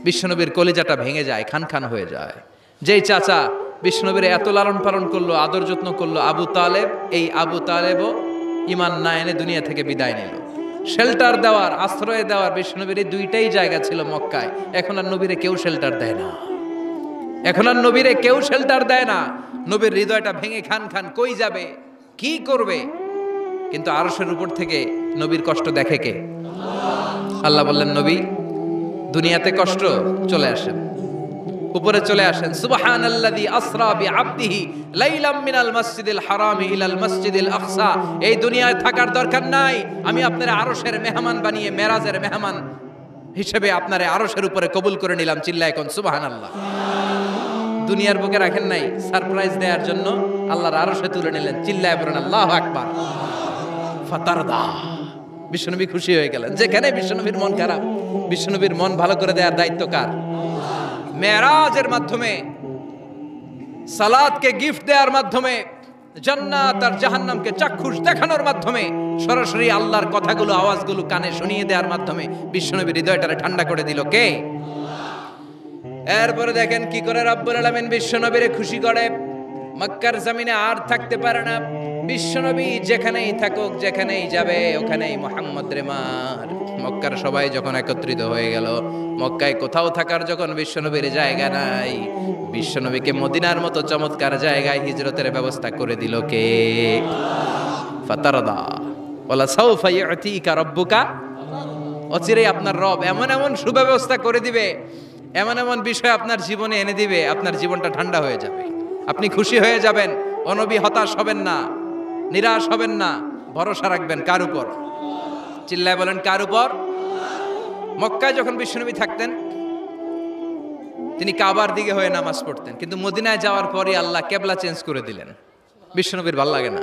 বিশ্বনবীর কলিজাটা ভেঙে যায়, খান খান হয়ে যায়। যেই চাচা বিশ্বনবীর এত লালন পালন করলো, আদর যত্ন করলো, আবু তালেব, এই আবু তালেবও ঈমান না এনে দুনিয়া থেকে বিদায় নিল। শেল্টার দেওয়ার, আশ্রয় দেওয়ার বিশ্বনবীর এই দুইটাই জায়গা ছিল মক্কায়। এখন আর নবীরে কেউ শেল্টার দেয় না, এখন আর নবীরে কেউ শেল্টার দেয় না। নবীর হৃদয়টা ভেঙে খান খান, কই যাবে, কি করবে? কিন্তু আরশের উপর থেকে নবীর কষ্ট দেখে কে? আল্লাহ বললেন, নবী দুনিয়াতে কষ্ট, চলে আসেন, উপরে চলে আসেন। সুবহানাল্লাযী আসরা বিআবদিহি লাইলাম মিনাল মাসজিদিল হারামি ইলাল মাসজিদিল আকসা। এই দুনিয়ায় থাকার দরকার নাই, আমি আপনার আরশের মেহমান বানিয়ে মেরাজের মেহমান হিসেবে আপনার আরশের উপরে কবুল করে নিলাম। চিল্লায় কোন সুবহানাল্লাহ। দুনিয়ার বুকে রাখেন নাই, সারপ্রাইজ দেওয়ার জন্য আল্লাহর আরশে তুলে নিলেন। চিল্লায় বলেন আল্লাহু আকবার। ফাতারদা, বিশ্বনবী খুশি হয়ে গেলেন। যেখানে বিশ্বনবীর মন খারাপ, বিশ্বনবীর মন ভালো করে দেওয়ার দায়িত্ব কার? মেরাজের মাধ্যমে, সালাতকে গিফট দেওয়ার মাধ্যমে, জান্নাত আর জাহান্নামকে চাক্ষুষ দেখানোর মাধ্যমে, সরাসরি আল্লাহর কথাগুলো, আওয়াজগুলো কানে শুনিয়ে দেওয়ার মাধ্যমে বিশ্বনবীর হৃদয়টারে ঠান্ডা করে দিল কে? এরপরে দেখেন কি করে রব্বুল আলামিন বিশ্বনবীরে খুশি করে। মক্কার জমিনে আর থাকতে পারে না, বিশ্বনবী যেখানেই থাকুক, যেখানেই যাবে, ওখানেই মুহাম্মদ রে মার। মক্কার সবাই যখন একত্রিত হয়ে গেল, মক্কায় কোথাও থাকার যখন বিশ্বনবীর জায়গা নাই, বিশ্বনবীকে মদিনার মতো চমৎকার জায়গায় হিজরতের ব্যবস্থা করে দিল কে? ফাতারদা ওয়ালা সাউফা ইউতিকা রাব্বুকা। অচিরেই আপনার রব এমন এমন সুব্যবস্থা করে দিবে, এমন এমন বিষয় আপনার জীবনে এনে দিবে, আপনার জীবনটা ঠান্ডা হয়ে যাবে, আপনি খুশি হয়ে যাবেন। ও নবী, হতাশ হবেন না, নিরাশ হবেন না, ভরসা রাখবেন কার উপর? চিল্লায় বলেন কার উপর? মক্কায় যখন বিশ্বনবী থাকতেন, তিনি কাবার দিকে হয়ে নামাজ পড়তেন, কিন্তু মদিনায় যাওয়ার পরে আল্লাহ কেবলা চেঞ্জ করে দিলেন। বিশ্বনবীর ভাল লাগে না,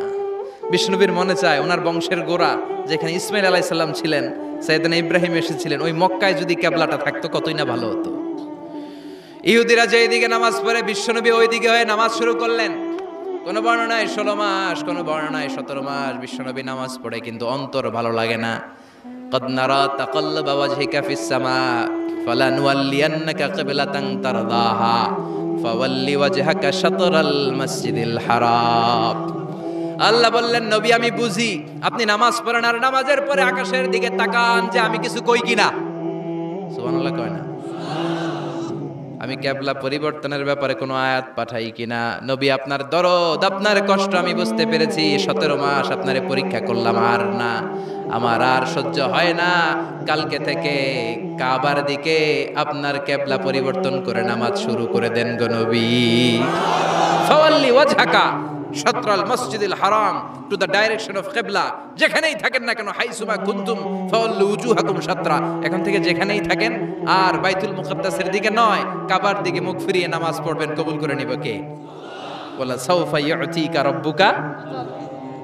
বিশ্বনবীর মনে চায় ওনার বংশের গোড়া যেখানে ইসমাইল আলাইহিস সালাম ছিলেন, সাইয়েদনা ইব্রাহিম এসেছিলেন, ওই মক্কায় যদি কেবলাটা থাকতো কতই না ভালো হতো। ইহুদিরা যেদিকে নামাজ পড়ে, বিশ্বনবী ওই দিকে হয়ে নামাজ শুরু করলেন। কোন বর্ণনায় 16 মাস, কোন বর্ণনায় 17 মাস বিশ্বনবী নামাজ পড়ে, কিন্তু অন্তর ভালো লাগে না। قد نرى تقلب وجهك في السماء فلنولينك قبلة ترضاها ফাওয়াল্লি ওয়াজহাকা শাতরাল মাসজিদিল হারাম। আল্লাহ বললেন নবী আমি বুঝি আপনি নামাজ পড়েন আর নামাজের পরে আকাশের দিকে তাকান যে আমি কিছু কই কিনা। সুবহানাল্লাহ কয় না? আমি কিবলা পরিবর্তনের ব্যাপারে কোনো আয়াত পাঠাই কিনা? নবী আপনার দরদ আপনার কষ্ট আমি বুঝতে পেরেছি, 17 মাস আপনারে পরীক্ষা করলাম, আর না আমার আর সহ্য হয় না, কালকে থেকে কাবার দিকে আপনার কিবলা পরিবর্তন করে নামাজ শুরু করে দেন গো নবী। ফাওয়াল্লি ওয়াজহাকা শাতরাল মাসজিদিল হারাম, টু দ্য ডাইরেকশন অফ কিবলা। যেখানেই থাকেন না কেন, হাইসুমা কুনতুম ফাওয়াল্লু উজুহাকুম শাতরা, এখন থেকে যেখানেই থাকেন আর বাইতুল মুকাদ্দাসের দিকে নয়, কাবার দিকে মুখ ফিরিয়ে নামাজ পড়বেন। কবুল করে নিব কে? ওয়ালা সাউফা ইউতিকা রাব্বুকা,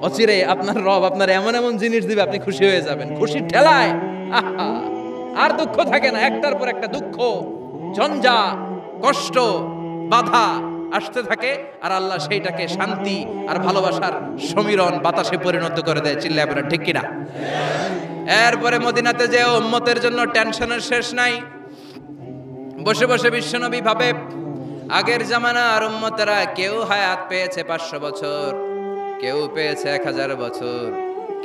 অচিরে আপনার রব আপনার এমন এমন জিনিস দিবে আপনি খুশি হয়ে যাবেন। খুশির ঠেলায় আহা আর দুঃখ থাকে না, একটার পর একটা দুঃখ, ঝঞ্ঝা, কষ্ট, বাধা আসতে থাকে, আর আল্লাহ সেইটাকে শান্তি আর ভালোবাসার সমীরণ বাতাসে পরিণত করে দেয়। চিল্লায় বলেন ঠিক কিনা? এরপরে মদিনাতে যে উম্মতের জন্য টেনশনের শেষ নাই। বসে বসে বিশ্বনবী ভাবে আগের জামানার উম্মতেরা কেউ হায়াত পেয়েছে 500 বছর, কেউ পেয়েছে 1000 বছর,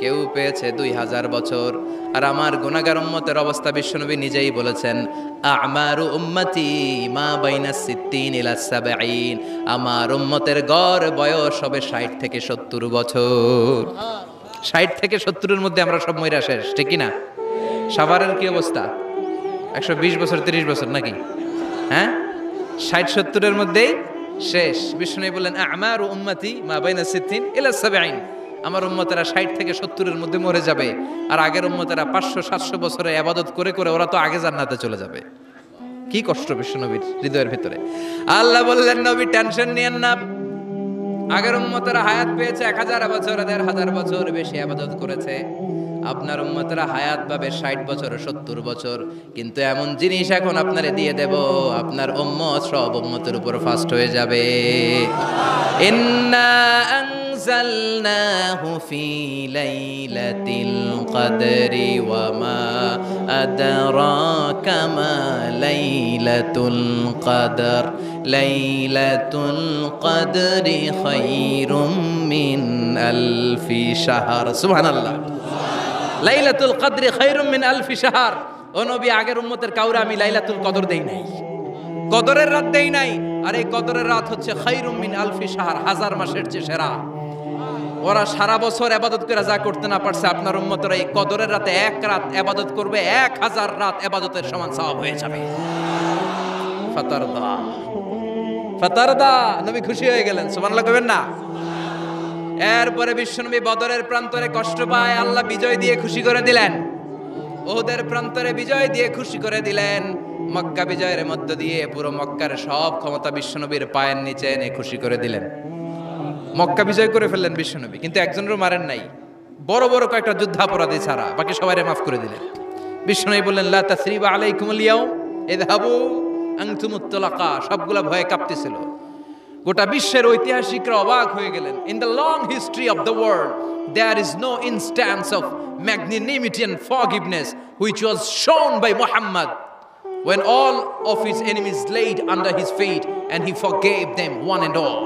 কেউ পেয়েছে 2000 বছর, আর আমার গুনাহগার উম্মতের অবস্থা বিশ্বনবী নিজেই বলেছেন আমারু উম্মতি মা বাইনা 60 ইলা 70, আমার উম্মতের গড় বয়স হবে 60 থেকে 70 বছর। 60 থেকে 70-এর মধ্যে আমরা সব মইরা শেষ, ঠিক কি না? সাভারের কি অবস্থা? 120 বছর 30 বছর নাকি? হ্যাঁ, 60-70-এর মধ্যেই শেষ। বিষ্ণু বললেন আমারু উম্মতি মা বাইনা 60 ইলা 70, আমার উম্মতেরা 60 থেকে 70-এর মধ্যে মরে যাবে, আর আগের উম্মতেরা 500-700 বছরে ইবাদত করে করে ওরা তো আগে জান্নাতে চলে যাবে। কি কষ্ট বিশ্বনবীর হৃদয়ের ভিতরে। আল্লাহ বললেন নবী টেনশন নিয়েন না, আগের উম্মতেরা হায়াত পেয়েছে 1000 বছর, 1500 বছর বেশি ইবাদত করেছে, আপনার উম্মতেরা হায়াত পাবে 60 বছর 70 বছর। কিন্তু এমন জিনিস এখন আপনারে দিয়ে দেব, আপনার উম্মত সব উম্মতের উপর ফাস্ট হয়ে যাবে। ইন্না আনজালনাহু ফি লাইলাতিল কদরি ওয়া মা আদরাকা মা লাইলাতুল কদর, লাইলাতুল কদরি খায়রুম মিন আলফি শাহর। সুবহানাল্লাহ। লাইলাতুল কদরি খায়রুম মিন আলফি শাহর। ও নবী আগের উম্মতের কাউরে আমি লাইলাতুল কদর দেই নাই, কদরের রাত দেই নাই, আর এই কদরের রাত হচ্ছে খায়রুম মিন আলফি শাহর, 1000 মাসের চেয়ে সেরা। ওরা সারা বছর ইবাদত করে যা করতে না পারছে, আপনার উম্মতরা এই কদরের রাতে এক রাত ইবাদত করবে, 1000 রাত ইবাদতের সমান সওয়াব হয়ে যাবে। ফাতারদা ফাতারদা, নবী খুশি হয়ে গেলেন। সুবহানাল্লাহ কইবেন না? এরপরে বিশ্বনবী বদরের প্রান্তরে কষ্ট পায়, আল্লাহ বিজয় দিয়ে খুশি করে দিলেন। ওহুদের প্রান্তরে বিজয় দিয়ে খুশি করে দিলেন। মক্কা বিজয়ের মধ্য দিয়ে পুরো মক্কার সব ক্ষমতা বিশ্বনবীর পায়ের নিচে এনে খুশি করে দিলেন। মক্কা বিজয় করে ফেললেন বিশ্বনবী, কিন্তু একজনেরও মারেন নাই, বড় বড় কয়েকটা যুদ্ধাপরাধী ছাড়া বাকি সবাইরে মাফ করে দিলেন। বিশ্বনবী বললেন লা তাসরিবা আলাইকুমুল ইয়াউম ইযহাবু আনতুমুত তালাকা। সবগুলা ভয়ে কাঁপতেছিল। গোটা বিশ্বের ঐতিহাসিকরা অবাক হয়ে গেলেন। In the long history of the world there is no instance of magnanimity and forgiveness which was shown by Muhammad when all of his enemies laid under his feet and he forgave them one and all.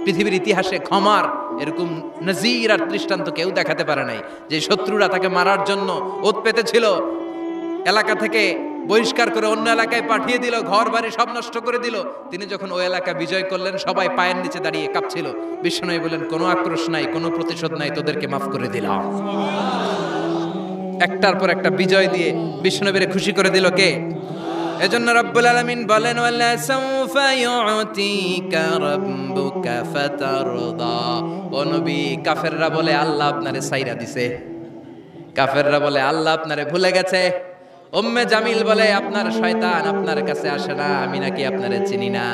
পৃথিবীর ইতিহাসে ক্ষমার এরকম নজির আর দৃষ্টান্ত কেউ দেখাতে পারে নাই। যে শত্রুরা তাকে মারার জন্য ওত পেতেছিল, এলাকা থেকে বহিষ্কার করে অন্য এলাকায় পাঠিয়ে দিল, ঘর বাড়ি সব নষ্ট করে দিল, তিনি যখন ওই এলাকা বিজয় করলেন সবাই পায়ের নিচে দাঁড়িয়ে কাঁপছিল। বিশ্বনবী বললেন কোনো আক্রোশ নাই, কোনো প্রতিশোধ নাই, তোদেরকে মাফ করে দিলাম। একটার পর একটা বিজয় দিয়ে বিশ্বনবীরে খুশি করে দিল কে? এজন্য রব্বুল আলামিন বলেন ওয়ালা সাউফা ইউতিকা রাব্বুকা ফাতারদা। ও নবী, কাফেররা বলে আল্লাহ আপনারে ছাইরা দিছে, কাফেররা বলে আল্লাহ আপনারে ভুলে গেছে। উম্মে জামিল বলে আপনার শয়তান আপনার কাছে আসে না, আমি নাকি আপনারে চিনি না।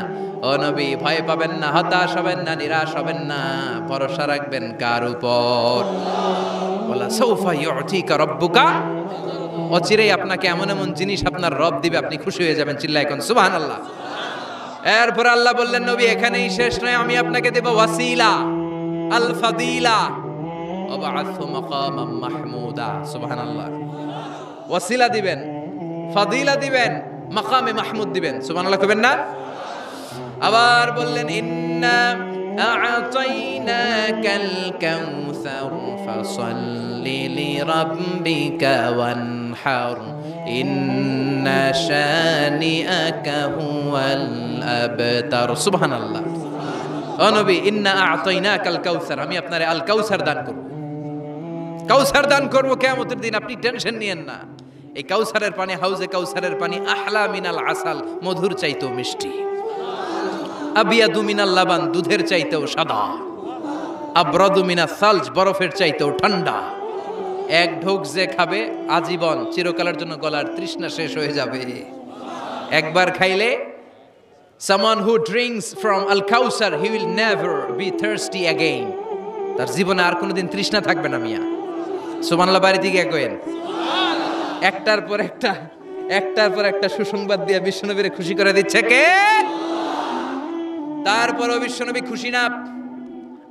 ও নবী, ভয় পাবেন না, হতাশ হবেন না, নিরাশ হবেন না, ভরসা রাখবেন কার উপর? ওয়ালা সাউফা ইউতিকা রাব্বুকা, অচিরেই আপনাকে এমন এমন জিনিস আপনার রব দিবে, আপনি খুশি হয়ে যাবেন। চিল্লায় কোন সুবহানাল্লাহ। এরপর আল্লাহ বললেন নবী এখানেই শেষ নয়, আমি আপনাকে দেব ওয়াসিলা আল ফাদিলা ওয়াবআথু মাকামাম মাহমুদা। সুবহানাল্লাহ। ওয়াসিলা দিবেন, ফাদিলা দিবেন, মাকামে মাহমুদ দিবেন। সুবহানাল্লাহ কইবেন না? আবার বললেন ইন্না আ'তাইনাকাল কাউসার ফাসাল্লি লিরাব্বিকা ওয়ানহার ইন্না শানিআকা হুয়াল আবতার। সুবহানাল্লাহ। ও নবী, ইন্না আ'তাইনাকাল কাউসার, আমি আপনারে আল কাউসার দান করব। কাউসার দান করব কিয়ামতের দিন, আপনি টেনশন নিয়েন না। এই কাউসারের পানি, হাউজে কাউসারের পানি আহলা মিনাল আসাল, মধুর চাইতেও মিষ্টি। আবিয়াদু মিনাল লাবান, দুধের চাইতেও সাদা। আবরাদু মিনাস সালজ, বরফের চাইতেও ঠান্ডা। এক ঢোক যে খাবে আজীবন, চিরকালের জন্য গলার তৃষ্ণা শেষ হয়ে যাবে। একবার খাইলে someone who drinks from al kausar he will never be thirsty again, তার জীবনে আর কোনোদিন তৃষ্ণা থাকবে না। মিয়া সুবহানাল্লাহ বাড়ি থেকে কইেন। একটার পর একটা সুসংবাদ দিয়ে বিশ্বনবীরে খুশি করে দিচ্ছে কে? তারপরও বিশ্বনবী খুশি না।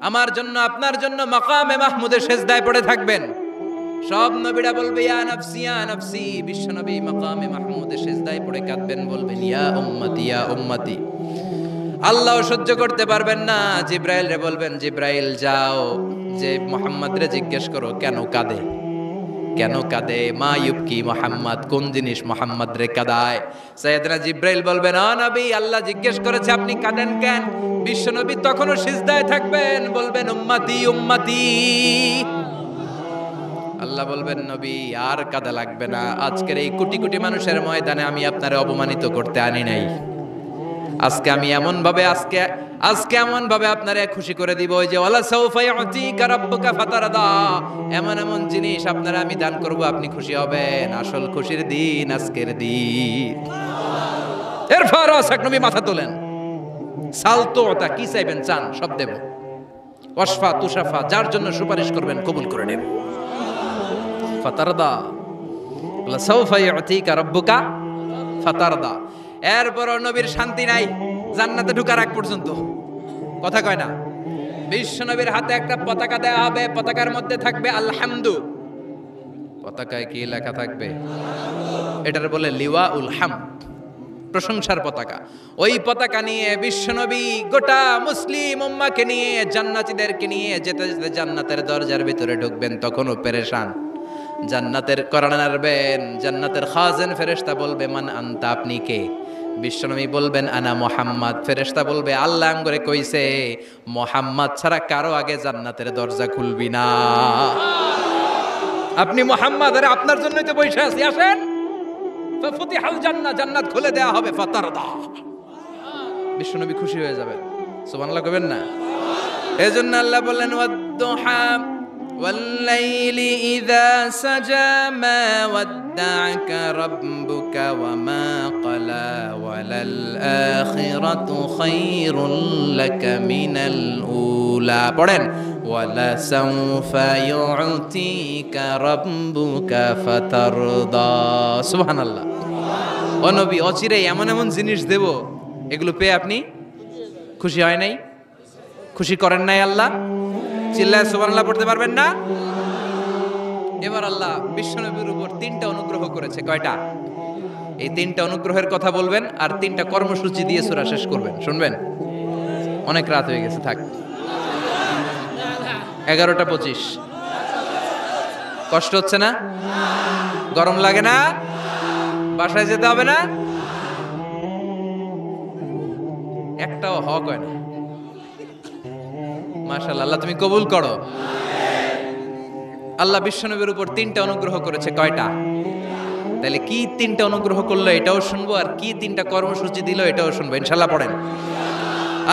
আমার জন্য, আপনার জন্য মাকামে মাহমুদে সেজদায় পড়ে থাকবেন। সব নবীরা বলবে ইয়া নাফসি ইয়া নাফসি, বিশ্বনবী মাকামে মাহমুদে সেজদায় পড়ে কাঁদবেন, বলবেন ইয়া উম্মতি ইয়া উম্মতি। আল্লাহ সহ্য করতে পারবেন না, জিব্রাইল রে বলবেন জিব্রাইল যাও, যে মুহাম্মদ রে জিজ্ঞেস করো কেন কাঁদে, কেন কাঁদে। মা ইউবকি মুহাম্মদ, কোন জিনিস মুহাম্মদ রে কাঁদায়। সাইয়েদনা জিব্রাইল বলবেন ও নবী, আল্লাহ জিজ্ঞেস করেছে আপনি কাঁদেন কেন। বিশ্বনবী তখনও সিজদায় থাকবেন, বলবেন উম্মতি উম্মতি। আল্লাহ বলবেন নবী আর কাঁদা লাগবে না, আজকের এই কোটি কোটি মানুষের ময়দানে আমি আপনারে অপমানিত করতে আনি নাই। আজকে আমি এমন ভাবে আপনারে খুশি করে দিব, ওই যে ওয়ালা সাউফা ইউতিকা রাব্বুকা ফাতারদা, এমন জিনিস আপনারা আমি দান করব, আপনি খুশি হবেন। আসল খুশির দিন আজকের দিন। এরপর নবী মাথা তোলেন, সালতোতা, কি চাইবেন চান সব দেব। ওয়াসফা তুশাফা, যার জন্য সুপারিশ করবেন কবুল করে নেব। ফাতারদা, ওয়ালা সাউফা ইউতিকা রাব্বুকা ফাতারদা। এরপর নবীর শান্তি নাই জান্নাতে ঢোকার আগ পর্যন্ত, কথা কয় না। বিশ্ব নবীর হাতে একটা পতাকা দেওয়া হবে, পতাকার মধ্যে থাকবে আলহামদু। পতাকায় কি লেখা থাকবে? এটার বলে লিওয়া উল হামদ, প্রশংসার পতাকা। ওই পতাকা নিয়ে বিশ্বনবী গোটা মুসলিম উম্মাহকে নিয়ে, জান্নাতীদেরকে নিয়ে যেতে যেতে জান্নাতের দরজার ভিতরে ঢুকবেন, তখনও পেরেশান। জান্নাতের কোরআন আরবেন, জান্নাতের খাজেন ফেরেশতা বলবে মান আনতা, আপনি কে? বিশ্বনবী বলবেন আনা মুহাম্মদ। ফেরেশতা বলবে আল্লাহ আঙ্গরে কইছে মুহাম্মদ ছাড়া কারো আগে জান্নাতের দরজা খুলবি না। আপনি মুহাম্মদ, আরে আপনার জন্যই তো বসে আছি, আসেন। ফাফতিহাল জান্নাহ, জান্নাত খুলে দেয়া হবে। ফাতারদা, বিশ্বনবী খুশি হয়ে যাবেন। সুবহানাল্লাহ কইবেন না? এজন্য আল্লাহ বললেন ওয়াদ-দুহা والليل إذا سجى ما ودعك ربك وما قلى وللآخرة خير لك من الأولى পড়েন ولسوف يعطيك ربك فترضى। সুবহানাল্লাহ। ও নবী, অচিরেই এমন জিনিস দেব, এগুলো পেয়ে আপনি খুশি হয় নাই, খুশি করেন নাই আল্লাহ? চিল্লায় সুবহানাল্লাহ পড়তে পারবেন না? এবার আল্লাহ বিশ্বনবীর উপর 3টা অনুগ্রহ করেছে। কয়টা? এই 3টা অনুগ্রহের কথা বলবেন আর 3টা কর্মসূচি দিয়ে সূরা শেষ করবেন। শুনবেন? অনেক রাত হয়ে গেছে, থাক। 11:25। কষ্ট হচ্ছে না? গরম লাগে না? বাসায় যেতে হবে না? একটাও হক হয় না। মাশাআল্লাহ, আল্লাহ তুমি কবুল করো। আল্লাহ বিশ্বনবীর উপর 3টা অনুগ্রহ করেছে। কয়টা? তাহলে কি 3টা অনুগ্রহ করলো এটাও শুনবো, আর কি 3টা কর্মসূচি দিল এটাও শুনবো ইনশাআল্লাহ। পড়েন।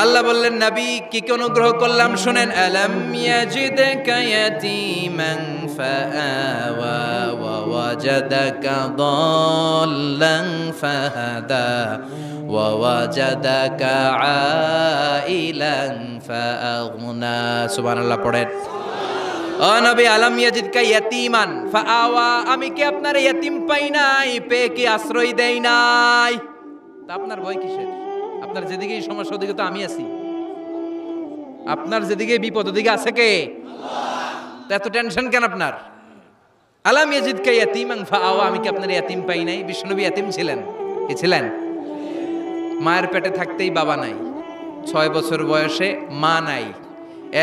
আল্লাহ বললেন নবী কি কি অনুগ্রহ করলাম শুনেন। আলাম ইয়াজিদকা ইয়াতীমান ফাআওয়া ওয়া ওয়াজাদাকা দাল্লান ফাহাদা ওয়া ওয়াজাদাকা আইলান ফাআগনা। সুবহানাল্লাহ পড়েন। ও নবী, আলাম ইয়াজিদকা ইয়াতীমান ফাআওয়া, আমি কি আপনার ইয়াতীম পাই নাই, পেয়ে কি আশ্রয় দেই নাই? তা আপনার ভয় কিসের? আপনার যেদিকেই সমস্যা ওদিকে তো আমি আছি। আপনার যেদিকে বিপদ ওদিকে আছে কে? আল্লাহ। এত টেনশন কেন আপনার? আলাম ইয়াজিদকা ইয়াতীমান ফাআওয়া, আমি কি আপনার ইয়াতীম পাই নাই? বিশ্বনবী ইয়াতীম ছিলেন? কি ছিলেন? মায়ের পেটে থাকতেই বাবা নাই, 6 বছর বয়সে মা নাই,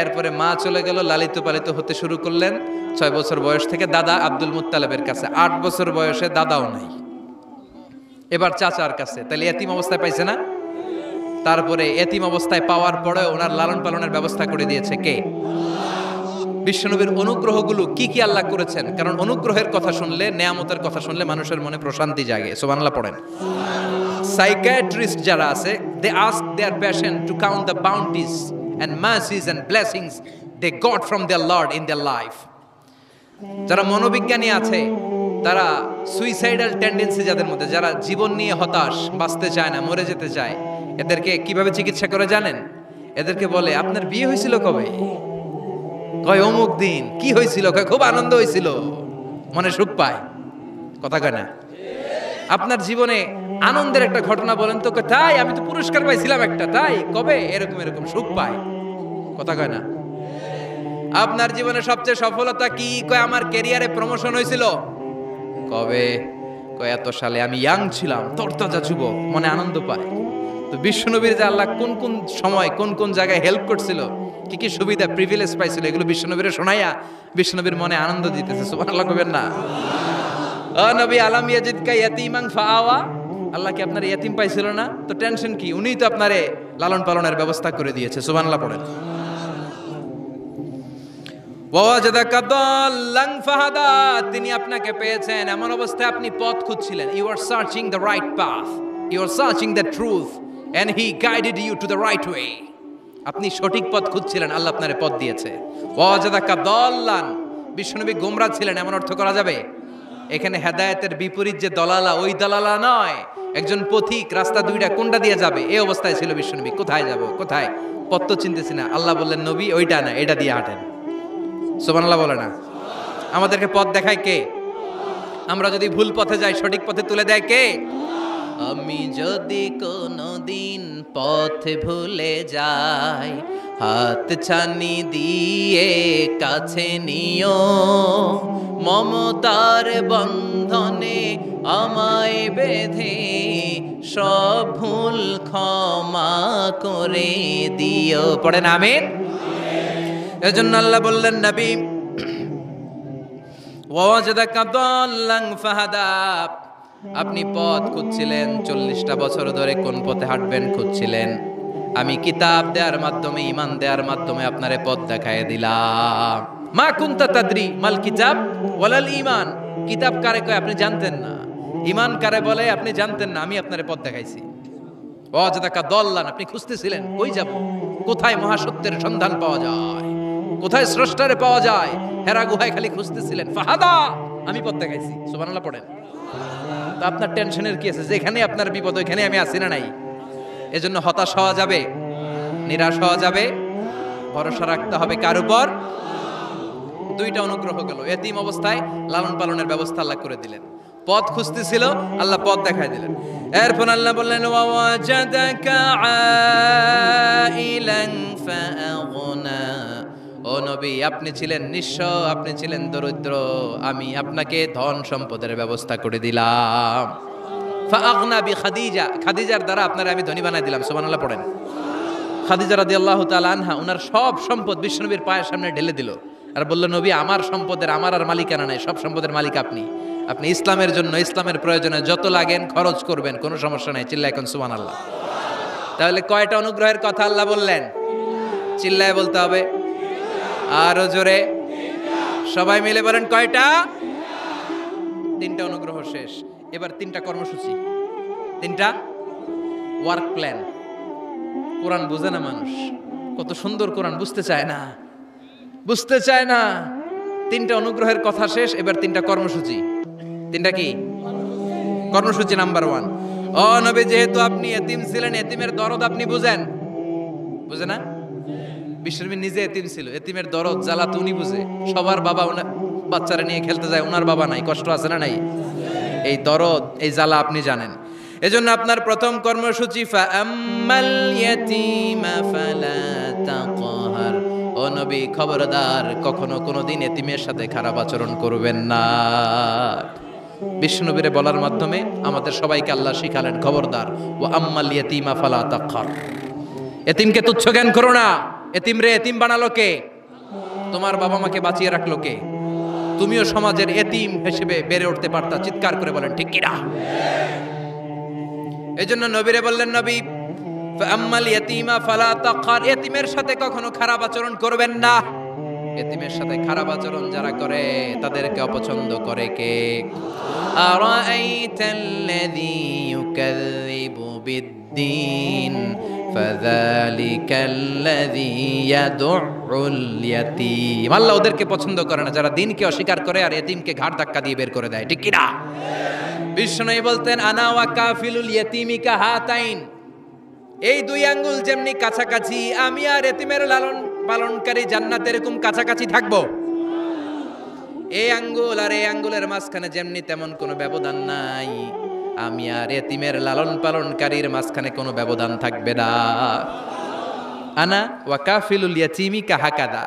এরপরে মা চলে গেল, লালিত পালিত হতে শুরু করলেন 6 বছর বয়স থেকে দাদা আব্দুল মুত্তালিবের কাছে। 8 বছর বয়সে দাদাও নাই, এবার চাচার কাছে। তাহলে এতিম অবস্থায় পাইছে না? তারপরে এতিম অবস্থায় পাওয়ার পরে ওনার লালন পালনের ব্যবস্থা করে দিয়েছে কে? বিশ্বনবীর অনুগ্রহগুলো কি কি আল্লাহ করেছেন। কারণ অনুগ্রহের কথা শুনলে, নেয়ামতের কথা শুনলে মানুষের মনে প্রশান্তি জাগে। সুবহানাল্লাহ পড়েন। সাইকিয়াট্রিস্ট যারা আছে, they ask their patient to count the bounties and mercies and blessings they got from their Lord in their life. যারা মনোবিজ্ঞানী আছে, তারা সুইসাইডাল টেন্ডেন্সি যাদের মধ্যে, যারা জীবন নিয়ে হতাশ, বাঁচতে চায় না, মরে যেতে চায়, এদেরকে কিভাবে চিকিৎসা করে জানেন? এদেরকে বলে আপনার বিয়ে হয়েছিল কবে? কয় অমুক দিন। কি হয়েছিল? কয় খুব আনন্দ হয়েছিল, মনে সুখ পায়। কথা কয় না? আপনার জীবনে আনন্দের একটা ঘটনা বলেন তো। তাই আমি তো পুরস্কার পাইছিলাম একটা। তাই কবে? এরকম এরকম সুখ পায়। কথা কয় না? আপনার জীবনে সবচেয়ে সফলতা কি? কয় আমার ক্যারিয়ারে প্রমোশন হয়েছিল। কবে? কয় এত সালে, আমি ইয়াং ছিলাম, তরতাজা যুবক, মনে আনন্দ পায়। তো বিশ্বনবীর যে আল্লাহ কোন কোন সময় কোন কোন জায়গায় হেল্প করছিল, কি কি সুবিধা প্রিভিলেজ পাইছিল, এগুলো বিশ্বনবীরে শোনাইয়া বিশ্বনবীর মনে আনন্দ দিতেছে। সুবহানাল্লাহ কবেন না? ও নবী, আলাম ইয়াজিদকা ইয়াতীমান ফাআওয়া, আল্লাহ কি আপনার ইয়াতিম পাইছিল না? তো টেনশন কি? উনিই তো আপনারে লালন পালনের ব্যবস্থা করে দিয়েছে। সুবহানাল্লাহ পড়েন। ওয়াজাদাকা দাল্লান ফাহাদা, তিনি আপনাকে পেয়েছেন এমন অবস্থায় আপনি পথ খুঁজছিলেন। You are searching the right path, you are searching the truth and he guided you to the right way. আপনি সঠিক পথ খুঁজছিলেন, আল্লাহ আপনারে পথ দিয়েছে। ওয়াজাদাকা দাল্লান, বিশ্বনবী গোমরা ছিলেন এমন অর্থ করা যাবে? এখানে হেদায়েতের বিপরীত যে দলালা, ওই দলালা নয়। একজন পথিক, রাস্তা দুইটা, কোনটা দিয়ে যাবে এই অবস্থায় ছিল বিশ্বনবী। কোথায় যাব, কোথায়? পথ তো চিনতেছি না। আল্লাহ বললেন নবী ওইটা না, এটা দিয়ে হাঁটেন। সুবহানাল্লাহ বলে না? আমাদেরকে পথ দেখায় কে? আমরা যদি ভুল পথে যাই, সঠিক পথে তুলে দেয় কে? আমি যদি কোনদিন পথ ভুলে যাই, হাত ছানি দিয়ে কাছে নিও, মমতার বন্ধনে আমায় বেঁধে সব ভুল ক্ষমা করে দিও। পড়েন আমিন। এজন্য আল্লাহ বললেন নবী ওয়াজাদাকা দাল্লান ফাহাদা, আপনি পথ খুঁজছিলেন 40টা বছর ধরে, কোন পথে হাঁটবেন খুঁজছিলেন। আমি কিতাব দেওয়ার মাধ্যমে, ঈমান দেওয়ার মাধ্যমে আপনারে পথ দেখায় দিলাম। মা কুনতা তাদরি মাল কিতাব ওয়ালাল ঈমান, কিতাব কারে কয় আপনি জানতেন না, ঈমান কারে বলে আপনি জানতেন না, আমি আপনারে পথ দেখাইছি। ওয়াজাদাকা দাল্লান, আপনি খুঁজতেছিলেন কই যাব, কোথায় মহাসত্যের সন্ধান পাওয়া যায়, কোথায় স্রষ্টারে পাওয়া যায়, হেরা গুহায় খালি খুঁজতেছিলেন। ফাহাদা, আমি পথ দেখাইছি। সুবহানাল্লাহ পড়েন। তা আপনার টেনশনের কি আছে? যেখানে আপনার বিপদ ওইখানে আমি আছি না নাই? এজন্য হতাশ হওয়া যাবে, নিরাশ হওয়া যাবে, ভরসা রাখতে হবে কার উপর? দুইটা অনুগ্রহ গেল। এতিম অবস্থায় লালন পালনের ব্যবস্থা আল্লাহ করে দিলেন। পথ খুঁজতেছিল, আল্লাহ পথ দেখায় দিলেন। এরপর আল্লাহ বললেন ওয়াজাদাকা আইলান ফাআগনা, ও নবী আপনি ছিলেন নিঃস্ব, আপনি ছিলেন দরিদ্র, আমি আপনাকে ধন সম্পদের ব্যবস্থা করে দিলাম। ফাআগনা বিখাদিজা, খাদিজার দ্বারা আপনারে আমি ধনী বানাই দিলাম। সুবহানাল্লাহ পড়েন। খাদিজা রাদিয়াল্লাহু তাআলা আনহা ওনার সব সম্পদ বিশ্বনবীর পায়ের সামনে ঢেলে দিল আর বলল নবী আমার সম্পদের আমার আর মালিকানা নাই, সব সম্পদের মালিক আপনি। আপনি ইসলামের জন্য, ইসলামের প্রয়োজনে যত লাগেন খরচ করবেন, কোনো সমস্যা নাই। চিল্লায় এখন সুবহানাল্লাহ। তাহলে কয়টা অনুগ্রহের কথা আল্লাহ বললেন? চিল্লায় বলতে হবে, আরো জোরে, সবাই মিলে বলেন কয়টা? 3টা অনুগ্রহ শেষ। এবার 3টা কর্মসূচি, 3টা ওয়ার্ক প্ল্যান। কোরআন বুঝে না মানুষ, কত সুন্দর কোরআন, বুঝতে চায় না, বুঝতে চায় না। 3টা অনুগ্রহের কথা শেষ, এবার 3টা কর্মসূচি। 3টা কি কর্মসূচি? নাম্বার 1, ও নবী যেহেতু আপনি এতিম ছিলেন, এতিমের দরদ আপনি বুঝেন। বুঝে না? বিশ্বনবী নিজে এতিম ছিল, এতিমের দরদ জ্বালা তো উনি বুঝে। সবার বাবা বাচ্চারা নিয়ে খেলতে যায়, ওনার বাবা নাই, কষ্ট আছে না নাই? এই দরদ, এই জ্বালা আপনি জানেন। এজন্য আপনার প্রথম কর্মসূচি ফাআম্মাল ইয়াতীমা ফালা তাকহার, ও নবী খবরদার কখনো কোনোদিন এতিমের সাথে খারাপ আচরণ করবেন না। বিশ্বনবীরে বলার মাধ্যমে আমাদের সবাইকে আল্লাহ শিখালেন খবরদার, ওয়া আম্মাল ইয়াতীমা ফালা তাকহার। এতিমকে তুচ্ছ জ্ঞান করো না। এতিম রে এতিম বানালো কে? তোমার বাবা মাকে বাঁচিয়ে রাখলো কে? তুমিও সমাজের এতিম হিসেবে বেড়ে উঠতে পারতা। চিৎকার করে বলেন ঠিক কিনা? এই জন্য নবীরে বললেন, নবী ফাআম্মাল ইয়াতীমা ফালা তাকহার, এতিমের সাথে কখনো খারাপ আচরণ করবেন না। এতিমের সাথে খারাপ আচরণ যারা করে তাদেরকে অপছন্দ করে কে? আরাআইতাল্লাযী ইউকাযযিবু বিদ্দীন ফাযালিকাল্লাযী ইয়াদউল ইয়াতীম। আল্লাহ ওদেরকে পছন্দ করে না যারা দ্বীনকে অস্বীকার করে আর এতিমকে ঘাড় ধাক্কা দিয়ে বের করে দেয়। ঠিক কি না? বিষ্ণু বলতেন, আনা ওয়া কাফিলুল ইয়াতীমি কাহাতাইন, এই দুই আঙ্গুল যেমনি কাছাকাছি, আমি আর এতিমের লালন পালনকারী জান্নাতে এরকম কাছাকাছি থাকবো। এই আঙ্গুল আর এই আঙ্গুলের মাঝখানে যেমনি তেমন কোনো ব্যবধান নাই, আমি আর এতিমের লালন পালনকারীর মাঝখানে কোনো ব্যবধান থাকবে না। আনা ওয়া কাফিলুল ইয়াতীমি কাহাকাদা,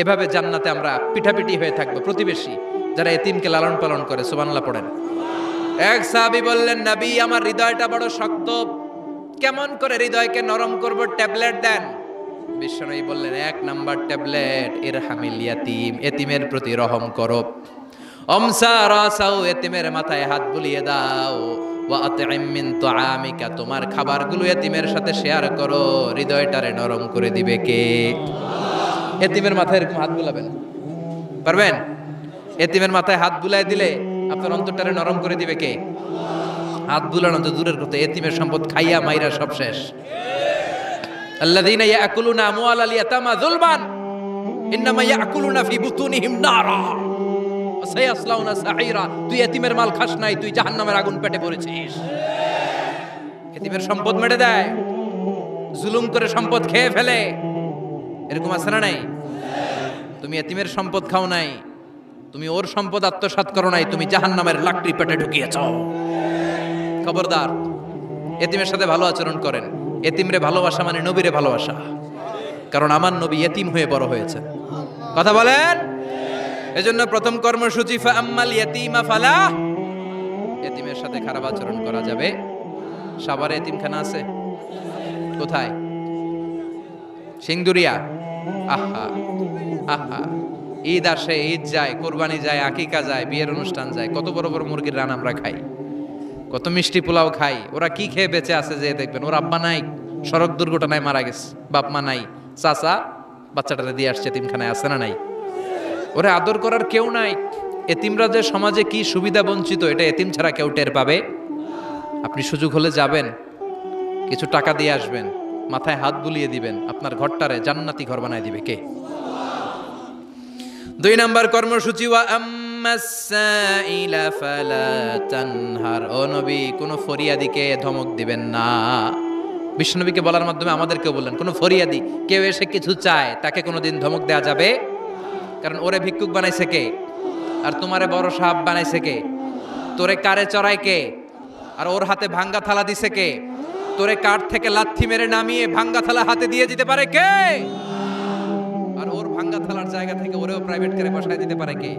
এভাবে জান্নাতে আমরা পিঠাপিঠি হয়ে থাকবো, প্রতিবেশী যারা এতিমকে লালন পালন করে। সুবহানাল্লাহ পড়েন। এক সাহাবী বললেন, নবী আমার হৃদয়টা বড় শক্ত, কেমন করে হৃদয়কে নরম করব? ট্যাবলেট দেন। বিশ্বনবী বললেন, এক নাম্বার ট্যাবলেট ইরহামিল ইয়াতীম, এতিমের প্রতি রহম করো। অমসা রাসাউ, এতিমের মাথায় হাত বুলিয়ে দাও। ওয়া আতইম মিন তুআমিকা, তোমার খাবারগুলো এতিমের সাথে শেয়ার করো। হৃদয়টারে নরম করে দিবে কে? এতিমের মাথায় এরকম হাত বুলাবেন, পারবেন? এতিমের মাথায় হাত বুলায় দিলে আপনার অন্তরটারে নরম করে দিবে কে? হাত বুলানো তো দূরের কথা, এতিমের সম্পদ খাইয়া মাইরা সব শেষ। আল্লাযীনা ইয়াকুলুনা আমওয়ালাল ইয়াতামা যুলমান ইন্নামা ইয়াকুলুনা ফি বুতুনিহিম নারা ওয়া সায়াসলাউনা সাঈরা। তুই এতিমের মাল খাস নাই, তুই জাহান্নামের আগুন পেটে পড়েছিস। এতিমের সম্পদ মেরে দেয়, জুলুম করে সম্পদ খেয়ে ফেলে, এরকম আছে না নাই? তুমি এতিমের সম্পদ খাও নাই, তুমি ওর সম্পদ আত্মসাৎ করো নাই, তুমি জাহান্নামের লাকড়ি পেটে ঢুকিয়েছ। খবরদার, এতিমের সাথে ভালো আচরণ করেন। এতিমরে ভালোবাসা মানে নবীরে ভালোবাসা, কারণ আমার নবী এতিম হয়ে বড় হয়েছে। কথা বলেন। এজন্য প্রথম কর্মসূচি ফাআম্মাল ইয়াতীমা ফালা, এতিমের সাথে খারাপ আচরণ করা যাবে। সাভারে এতিমখানা আছে কোথায়? সিংদুরিয়া। আহা আহা, ঈদ আসে, ঈদ যায়, কোরবানি যায়, আকিকা যায়, বিয়ের অনুষ্ঠান যায়, কত বড় বড় মুরগির রান আমরা খাই, কত মিষ্টি পোলাও খাই। ওরা কি খেয়ে বেঁচে আছে যে দেখবেন, ওর আব্বা নাই, সড়ক দুর্ঘটনায় মারা গেছে, বাপ মা নাই, চাচা বাচ্চাটারে দিয়ে আসছে এতিমখানায়, আছে না নাই? ওরে আদর করার কেউ নাই। এতিমরা যে সমাজে কি সুবিধা বঞ্চিত, এটা এতিম ছাড়া কেউ টের পাবে? আপনি সুযোগ হলে যাবেন, কিছু টাকা দিয়ে আসবেন, মাথায় হাত বুলিয়ে দিবেন, আপনার ঘরটারে জান্নাতি ঘর বানায় দিবে কে? দুই নাম্বার কর্মসূচি ওয়া আম্মাস সাইলা ফালা তানহার, ও নবী কোন ফরিয়াদিকে ধমক দিবেন না। বিশ্বনবীকে বলার মাধ্যমে আমাদেরকেও বললেন, কোন ফরিয়াদি কেউ এসে কিছু চায় তাকে কোনোদিন ধমক দেয়া যাবে? কারণ ওরে ভিক্ষুক বানাইছে কে? আর তোমারে বড় সাহাব বানাইছে কে? তোরে কারে চড়ায় কে? আর ওর হাতে ভাঙ্গা থালা দিছে কে? তোরে কাঠ থেকে লাথি মেরে নামিয়ে ভাঙ্গা থালা হাতে দিয়ে দিতে পারে কে? আর ওর ভাঙ্গা থালার জায়গা থেকে ওরেও প্রাইভেট কারে বসায় দিতে পারে কে?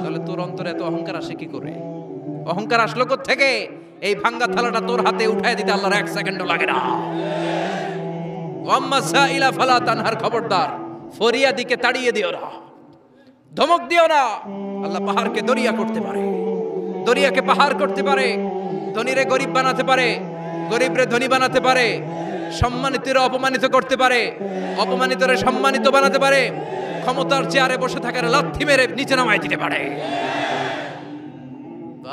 তাহলে তোর অন্তরে এত অহংকার আসে কি করে? অহংকার আসলো কোত্থেকে? এই ভাঙ্গা থালাটা তোর হাতে উঠায় দিতে আল্লাহর 1 সেকেন্ডও লাগে না। ওয়াম্মা সাইলা ফালা তানহার, খবরদার ফরিয়াদিকে তাড়িয়ে দিও না, ধমক দিও না। আল্লাহ পাহাড়কে দরিয়া করতে পারে, দরিয়াকে পাহাড় করতে পারে, ধনীরে গরিব বানাতে পারে, গরিবরে ধনী বানাতে পারে, সম্মানিতরে অপমানিত করতে পারে, অপমানিতরে সম্মানিত বানাতে পারে, ক্ষমতার চেয়ারে বসে থাকার লাথি মেরে নিচে নামায় দিতে পারে।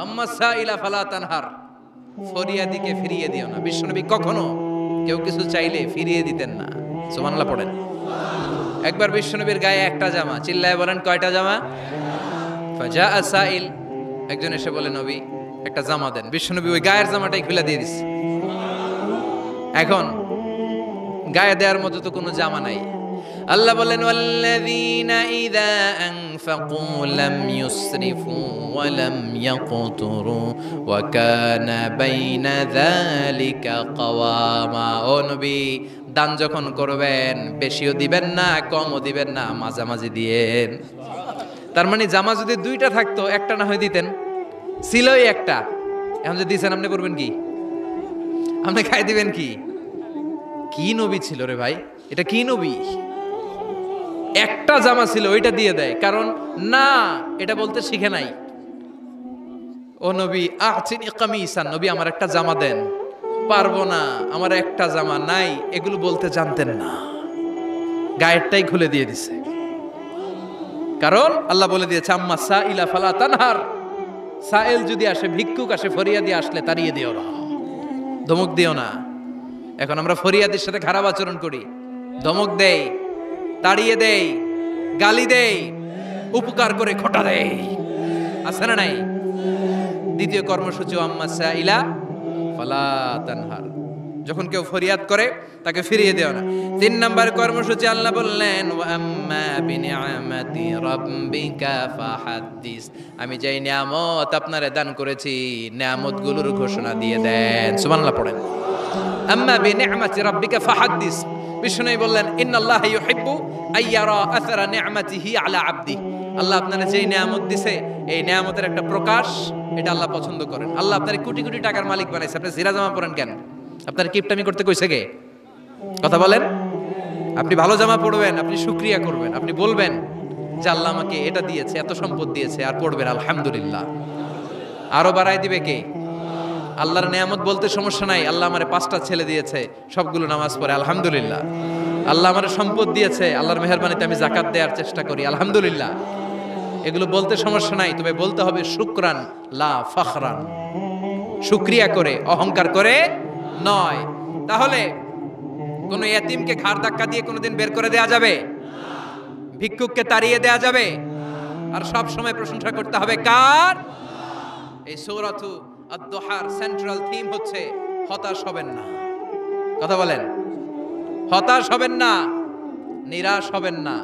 আম্মা সাইলা ফালা তানহার, ফরিয়াদিকে ফিরিয়ে দিও না। বিশ্বনবী কখনো কেউ কিছু চাইলে ফিরিয়ে দিতেন না। সুবহানাল্লাহ পড়েন। একবার বিশ্বনবীর গায়ে একটা জামা, চিল্লায় বলেন কয়টা জামা? ফাজা সাইল, একজন এসে বলে নবী একটা জামা দেন। বিশ্বনবী ওই গায়ের জামাটাই খুলে দিয়ে দিচ্ছে। এখন গায়ে দেওয়ার মতো তো কোনো জামা নাই। আল্লাহ বলেন ওয়াল্লাযীনা ইযা আনফাকু লাম ইউসরিফু ওয়া লাম ইয়াকতুরু ওয়া কানা বাইনা যালিকা কাওয়ামা। ও নবী, দান যখন করবেন বেশিও দিবেন না, কমও দিবেন না, মাঝামাঝি দিয়েন। তার মানে জামা যদি দুইটা থাকতো, একটা না হয় দিতেন, ছিলই একটা। এখন যদি দিয়েছেন আপনি করবেন কি? আপনি খাই দিবেন কি? কি নবী ছিল রে ভাই, এটা কি নবী? একটা জামা ছিল ওইটা দিয়ে দেয়, কারণ না এটা বলতে শিখে নাই। ও নবী আচিনি কামিসান, নবী আমার একটা জামা দেন। পারবো না, আমার একটা জামা নাই, এগুলো বলতে জানতেন না, গায়েরটাই খুলে দিয়ে দিছে। কারণ আল্লাহ বলে দিয়েছে আম্মা সাইলা ফালা তানহার, সাইল যদি আসে, ভিক্ষুক আসে, ফরিয়াদি আসলে তাড়িয়ে দিও না, ধমক দিও না। এখন আমরা ফরিয়াদির সাথে খারাপ আচরণ করি, ধমক দেই, তাড়িয়ে দেই, গালি দেই, উপকার করে খোটা দেই, আছে না নাই? দ্বিতীয় কর্মসূচি আম্মা সাইলা ফালা তানহার, যখন কেউ ফরিয়াদ করে তাকে ফিরিয়ে দেও না। 3 নম্বর কর্মসূচি আল্লাহ বললেন ওয়া আম্মা বিনিআমাতি রাব্বিকা ফাহাদ্দিস, আমি যেই নিয়ামত আপনারে দান করেছি নিয়ামতগুলোর ঘোষণা দিয়ে দেন। সুবহানাল্লাহ পড়েন। আম্মা বিনিআমাতি রাব্বিকা ফাহাদ্দিস, বিষ্ণু বললেন ইন্নাল্লাহা ইউহিব্বু আইয়ারা আথরা নিআমাতিহি আলা আবদি, আল্লাহ আপনারে যেই নিয়ামত দিছে এই নিয়ামতের একটা প্রকাশ এটা আল্লাহ পছন্দ করেন। আল্লাহ আপনারে কোটি কোটি টাকার মালিক বানাইছে, আপনি জিরা জামা পরেন কেন? আপনার কিপটামি করতে কইছে কে? কথা বলেন। আপনি ভালো জামা পরবেন, আপনি শুকরিয়া করবেন, আপনি বলবেন যে আল্লাহ আমাকে এটা দিয়েছে, এত সম্পদ দিয়েছে, আর পড়বেন আলহামদুলিল্লাহ। আরো বাড়াই দিবে কে? আল্লাহর নিয়ামত বলতে সমস্যা নাই, আল্লাহ আমারে 5টা ছেলে দিয়েছে, সবগুলো নামাজ পড়ে আলহামদুলিল্লাহ। আল্লাহ আমারে সম্পদ দিয়েছে, আল্লাহর মেহেরবানিতে আমি যাকাত দেওয়ার চেষ্টা করি আলহামদুলিল্লাহ। এগুলো বলতে সমস্যা নাই, তবে বলতে হবে শুকরান লা ফখরান, শুকরিয়া করে, অহংকার করে নয়। তাহলে কোন ইয়াতিমকে ঘাড় ধাক্কা দিয়ে কোনোদিন বের করে দেয়া যাবে? ভিক্ষুককে তাড়িয়ে দেয়া যাবে? আর সব সময় প্রশংসা করতে হবে কার? এই সূরাতু আদ-দুহার সেন্ট্রাল থিম হচ্ছে হতাশ হবেন না। কথা বলেন। হতাশ হবেন না, নিরাশ হবেন না,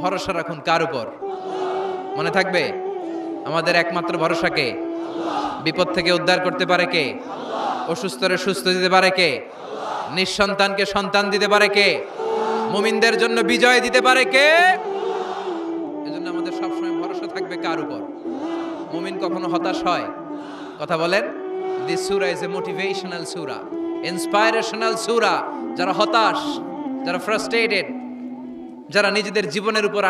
ভরসা রাখুন কার উপর? মনে থাকবে আমাদের একমাত্র ভরসা কে? বিপদ থেকে উদ্ধার করতে পারে কে? অসুস্থরে সুস্থ দিতে পারে কে? নিঃসন্তানকে সন্তান দিতে পারে কে? মুমিনদের জন্য বিজয় দিতে পারে কে? এজন্য আমাদের সবসময় ভরসা থাকবে কার উপর? মুমিন কখনো হতাশ হয়? কথা বলেন। দিস সূরা ইজ এ মোটিভেশনাল সূরা, ইন্সপাইরেশনাল সূরা। যারা হতাশ, যারা ফ্রাস্ট্রেটেড, যারা নিজেদের জীবনের উপর